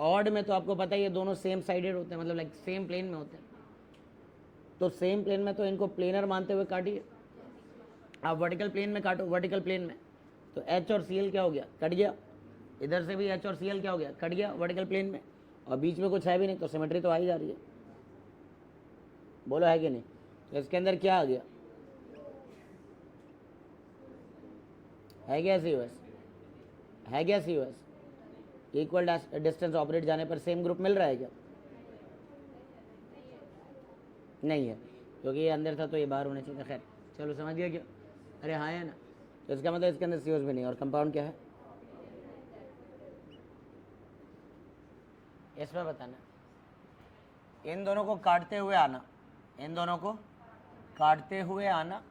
Speaker 1: ऑड में तो आपको पता ही है दोनों सेम साइडेड होते हैं, मतलब लाइक सेम प्लेन में होते हैं। तो सेम प्लेन में तो इनको प्लेनर मानते हुए काटिए। आप वर्टिकल प्लेन में काटो, वर्टिकल प्लेन में तो H और Cl क्या हो गया, कट गया। इधर से भी H और Cl क्या हो गया, कट गया वर्टिकल प्लेन में, और बीच में कुछ है भी नहीं, तो सिमेट्री तो आ ही जा रही है, बोलो है कि नहीं। तो इसके अंदर क्या आ गया, है क्या COS, है क्या COS। इक्वल डिस्टेंस ऑपरेट जाने पर सेम ग्रुप मिल रहा है क्या, नहीं है, क्योंकि ये अंदर था तो ये बाहर होना चाहिए था। खैर चलो समझ गया क्या, अरे हाँ है ना। तो इसका मतलब इसके अंदर COS भी नहीं। और कंपाउंड क्या है इसमें बताना, इन दोनों को काटते हुए आना, इन दोनों को काटते हुए आना,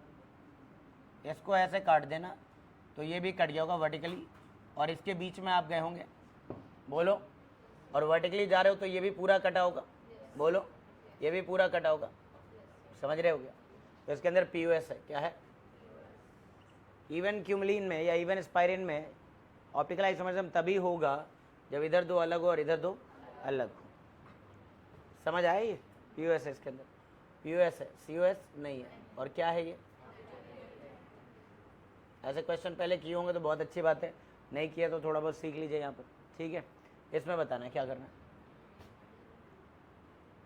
Speaker 1: इसको ऐसे काट देना तो ये भी कट गया होगा वर्टिकली, और इसके बीच में आप गए होंगे, बोलो, और वर्टिकली जा रहे हो तो ये भी पूरा कटा होगा, बोलो, ये भी पूरा कटा होगा, समझ रहे हो गया। तो इसके अंदर POS है, क्या है। इवन क्यूमलिन में या इवन स्पाइरिन में ऑप्टिकल आइसोमरिज्म तभी होगा जब इधर दो अलग हो और इधर दो अलग हो, समझ आया। ये POS है, इसके अंदर POS है, COS नहीं है। और क्या है ये, ऐसे क्वेश्चन पहले किए होंगे तो बहुत अच्छी बात है, नहीं किया तो थोड़ा बहुत सीख लीजिए यहाँ पर, ठीक है। इसमें बताना है क्या करना है,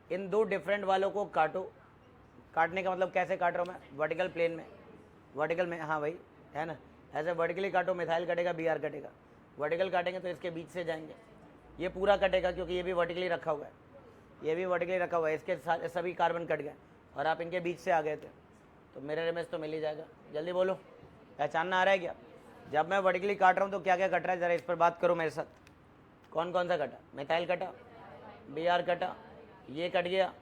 Speaker 1: इन दो डिफरेंट वालों को काटो। काटने का मतलब कैसे काट रहा हूँ मैं, वर्टिकल प्लेन में, वर्टिकल में, हाँ भाई है ना, ऐसे वर्टिकली काटो, मिथाइल कटेगा, Br कटेगा। वर्टिकल काटेंगे तो इसके बीच से जाएंगे, ये पूरा कटेगा क्योंकि ये भी वर्टिकली रखा हुआ है, ये भी वर्टिकली रखा हुआ है, इसके सभी कार्बन कट गए और आप इनके बीच से आ गए थे, तो मिरर इमेज तो मिल ही जाएगा। जल्दी बोलो, पहचानना आ रहा है क्या। जब मैं वर्टिकली काट रहा हूँ तो क्या क्या कट रहा है, ज़रा इस पर बात करो मेरे साथ। कौन कौन सा कटा, मिथाइल कटा, Br कटा, ये कट गया,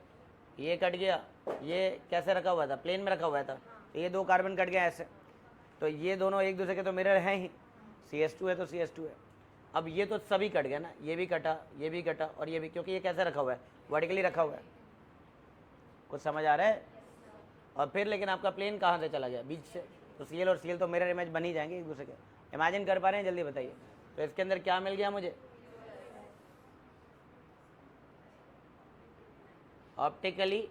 Speaker 1: ये कट गया, ये कैसे रखा हुआ था, प्लेन में रखा हुआ था, ये दो कार्बन कट गया ऐसे, तो ये दोनों एक दूसरे के तो मिरर हैं ही, CH2 है तो CH2 है। अब ये तो सभी कट गया ना, ये भी कटा, ये भी कटा, और ये भी, क्योंकि ये कैसे रखा हुआ है, वर्टिकली रखा हुआ है, कुछ समझ आ रहा है। और फिर लेकिन आपका प्लेन कहाँ से चला गया, बीच से, तो Cl और Cl तो मिरर इमेज बन ही जाएंगे एक दूसरे के, इमेजिन कर पा रहे हैं, जल्दी बताइए। तो इसके अंदर क्या मिल गया मुझे, ऑप्टिकली।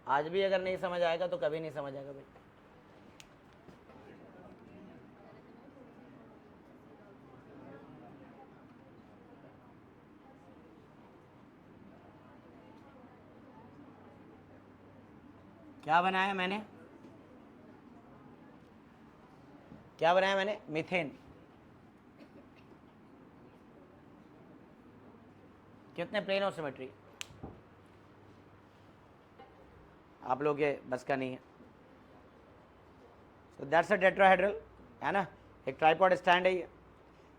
Speaker 1: आज भी अगर नहीं समझ आएगा तो कभी नहीं समझ आएगा भाई। क्या बनाया मैंने, क्या बनाया मैंने, मीथेन। कितने प्लेन ऑफ सिमेट्री, आप लोग के बस का नहीं है। सो दैट्स अ टेट्राहेड्रल, है ना, एक ट्राइपॉड स्टैंड है ये।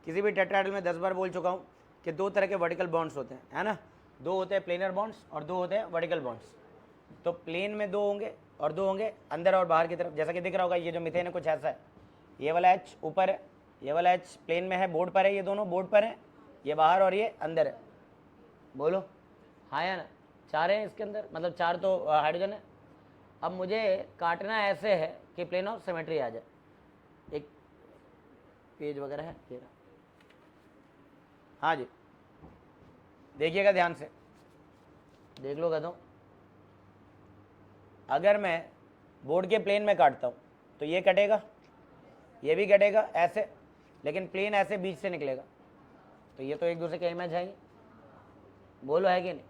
Speaker 1: किसी भी टेट्राहेड्रल में 10 बार बोल चुका हूँ कि दो तरह के वर्टिकल बॉन्ड्स होते हैं, है ना, दो होते हैं प्लेनर बॉन्ड्स और दो होते हैं वर्टिकल बॉन्ड्स। तो प्लेन में दो होंगे और दो होंगे अंदर और बाहर की तरफ, जैसा कि दिख रहा होगा। ये जो मीथेन है कुछ ऐसा है, ये वाला H ऊपर है, ये वाला H प्लेन में है, बोर्ड पर है, ये दोनों बोर्ड पर हैं, ये बाहर और ये अंदर है, बोलो हाँ या ना। चार है इसके अंदर, मतलब चार तो हाइड्रोजन है। अब मुझे काटना ऐसे है कि प्लेन ऑफ सिमेट्री आ जाए। एक पेज वगैरह है ये रहा, हाँ जी, देखिएगा ध्यान से, देख लो गधों, अगर मैं बोर्ड के प्लेन में काटता हूँ तो ये कटेगा, ये भी कटेगा ऐसे, लेकिन प्लेन ऐसे बीच से निकलेगा, तो ये तो एक दूसरे के इमेज है ही, बोलो है कि नहीं।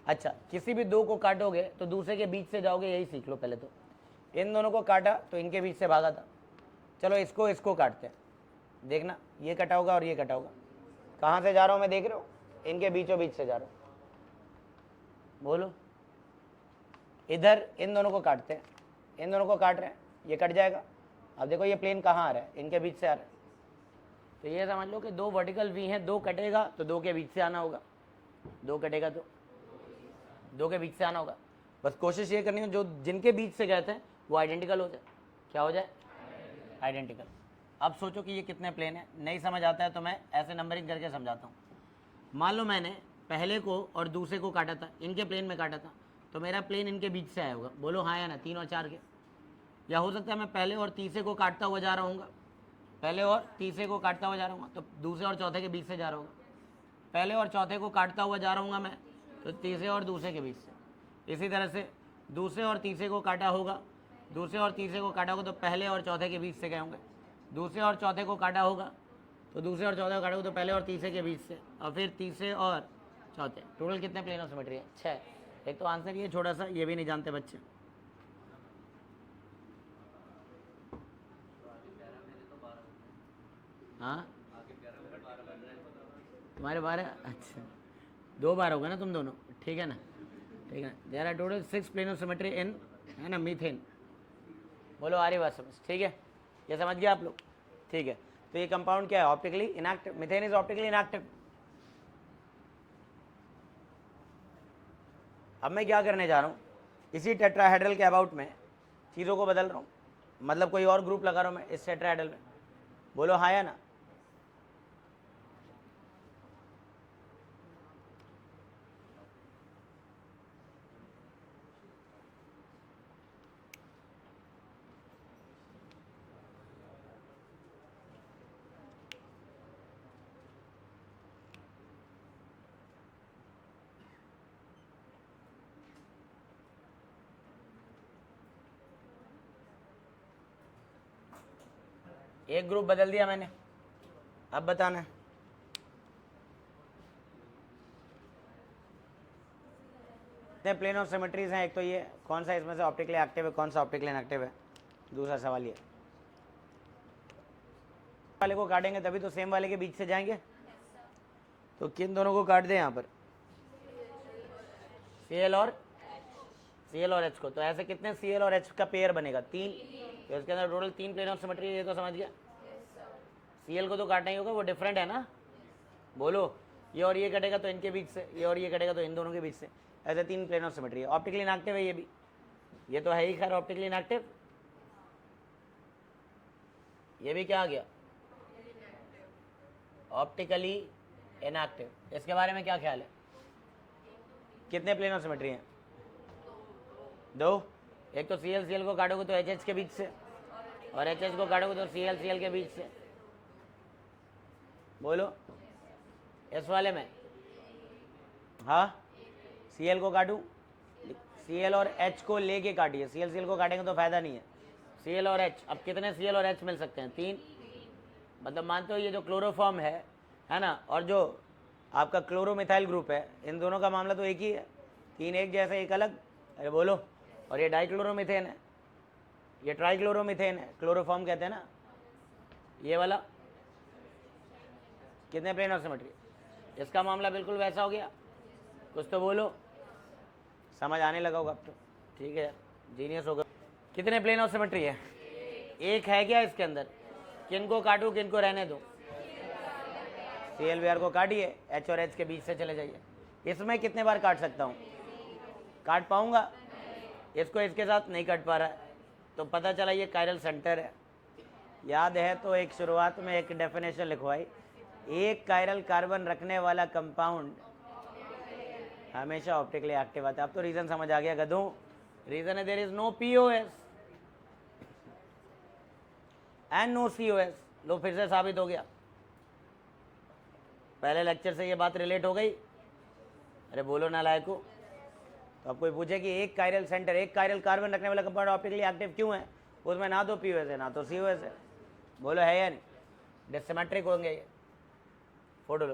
Speaker 1: अच्छा, किसी भी दो को काटोगे तो दूसरे के बीच से जाओगे, यही सीख लो पहले तो। इन दोनों को काटा तो इनके बीच से भागा था, चलो इसको काटते हैं, देखना ये कटा होगा और ये कटा होगा। कहाँ से जा रहा हूँ मैं, देख रहे हो, इनके बीचों बीच से जा रहा हूँ, बोलो। इधर इन दोनों को काटते हैं, इन दोनों को काट रहे हैं, ये कट जाएगा। अब देखो ये प्लेन कहाँ आ रहा है, इनके बीच से आ रहा है, तो ये समझ लो कि दो वर्टिकल वी हैं, दो कटेगा तो दो के बीच से आना होगा, दो कटेगा तो दो के बीच से आना होगा। बस कोशिश ये करनी है जो जिनके बीच से गए थे वो आइडेंटिकल हो जाए। क्या हो जाए? आइडेंटिकल। अब सोचो कि ये कितने प्लेन है, नहीं समझ आता है तो मैं ऐसे नंबरिंग करके समझाता हूँ। मान लो मैंने पहले को और दूसरे को काटा था, इनके प्लेन में काटा था, तो मेरा प्लेन इनके बीच से आया होगा, बोलो हाँ या ना, 3 और 4 के। या हो सकता है मैं पहले और तीसरे को काटता हुआ जा रहा हूँ, पहले और तीसरे को काटता हुआ जा रहा हूँ तो दूसरे और चौथे के बीच से जा रहा हूँ, पहले और चौथे को काटता हुआ जा रहा हूँ मैं तो तीसरे और दूसरे के बीच से। इसी तरह से दूसरे और तीसरे को काटा होगा, दूसरे और तीसरे को काटा होगा तो पहले और चौथे के बीच से गए होंगे, दूसरे और चौथे को काटा होगा तो दूसरे और चौथे को काटा होगा तो पहले और तीसरे के बीच से, और फिर तीसरे और चौथे। टोटल कितने प्लेन ऑफ सिमेट्री है? 6। एक तो आंसर ये छोटा सा, ये भी नहीं जानते बच्चे। हाँ तुम्हारे 12, अच्छा 2 बार होगा ना तुम दोनों, ठीक है ना, ठीक है ना। There are total 6 plane of symmetry in, है ना, मीथेन। बोलो आ रही बात समझ, ठीक है, ये समझ गया आप लोग, ठीक है। तो ये कंपाउंड क्या है? Optically inactive, methane is optically inactive. अब मैं क्या करने जा रहा हूँ, इसी टेट्राहेड्रल के अबाउट में चीज़ों को बदल रहा हूँ, मतलब कोई और ग्रुप लगा रहा हूँ मैं इस टेट्राहेड्रल में, बोलो हाँ या ना। एक ग्रुप बदल दिया मैंने, अब बताना है। कितने प्लेन ऑफ सिमेट्रीज हैं? एक तो ये, कौन सा इसमें से ऑप्टिकली एक्टिव है, कौन सा ऑप्टिकली इनएक्टिव है। दूसरा सवाल ये, वाले को काटेंगे तभी तो सेम वाले के बीच से जाएंगे, तो किन दोनों को काट दें यहाँ पर? Cl और H को। तो ऐसे कितने Cl और H का पेयर बनेगा? 3। तो इसके अंदर टोटल 3 प्लेन ऑफ सिमेट्री, ये तो समझ गया। Cl को तो काटना ही होगा, वो डिफरेंट है ना, बोलो। ये और ये कटेगा तो इनके बीच से, ये और ये कटेगा तो इन दोनों के बीच से, ऐसे 3 प्लेन ऑफ सिमेट्री है। ऑप्टिकली इनएक्टिव है ये भी, ये तो है ही खैर ऑप्टिकली इनएक्टिव। ये भी क्या आ गया? Optically inactive. इसके बारे में क्या ख्याल है? कितने प्लेन ऑफ सिमेट्री हैं? 2। एक तो Cl को काटोगे तो HH के बीच से, और HH को काटोगे तो Cl के बीच से, बोलो। इस वाले में हाँ, Cl को काटूँ, Cl और H को लेके काटिए, Cl को काटेंगे तो फायदा नहीं है। Cl और H, अब कितने Cl और H मिल सकते हैं? 3। मतलब मानते हो ये जो क्लोरोफॉर्म है ना, और जो आपका क्लोरोमिथाइल ग्रुप है, इन दोनों का मामला तो एक ही है, 3 एक जैसे एक अलग, अरे बोलो। और ये डाइक्लोरोमिथेन है, ये ट्राइक्लोरोमिथेन है, क्लोरोफॉर्म कहते हैं ना ये वाला। कितने प्लेन ऑफ सिमेट्री? इसका मामला बिल्कुल वैसा हो गया, कुछ तो बोलो, समझ आने लगा होगा अब तो, ठीक है, जीनियस होगा। कितने प्लेन ऑफ सिमेट्री है? एक है क्या इसके अंदर? किन को काटूँ, किन को रहने दो? Cl को काटिए, H और H के बीच से चले जाइए। इसमें कितने बार काट सकता हूँ? काट पाऊँगा? इसको इसके साथ नहीं काट पा रहा है, तो पता चला ये कायरल सेंटर है। याद है तो एक शुरुआत में एक डेफिनेशन लिखवाई, एक कायरल कार्बन रखने वाला कंपाउंड हमेशा ऑप्टिकली एक्टिव आता है। अब तो रीजन समझ आ गया गधों, रीजन है there is no POS and no COS। लो फिर से साबित हो गया, पहले लेक्चर से ये बात रिलेट हो गई अरे बोलो ना लायको। तो अब कोई पूछे कि एक कायरल सेंटर, एक कायरल कार्बन रखने वाला कंपाउंड ऑप्टिकली एक्टिव क्यों है, उसमें ना तो पीओएस है ना तो सीओएस है, बोलो है या नहीं? डिसिमेट्रिक होंगे ये। फोटो लो।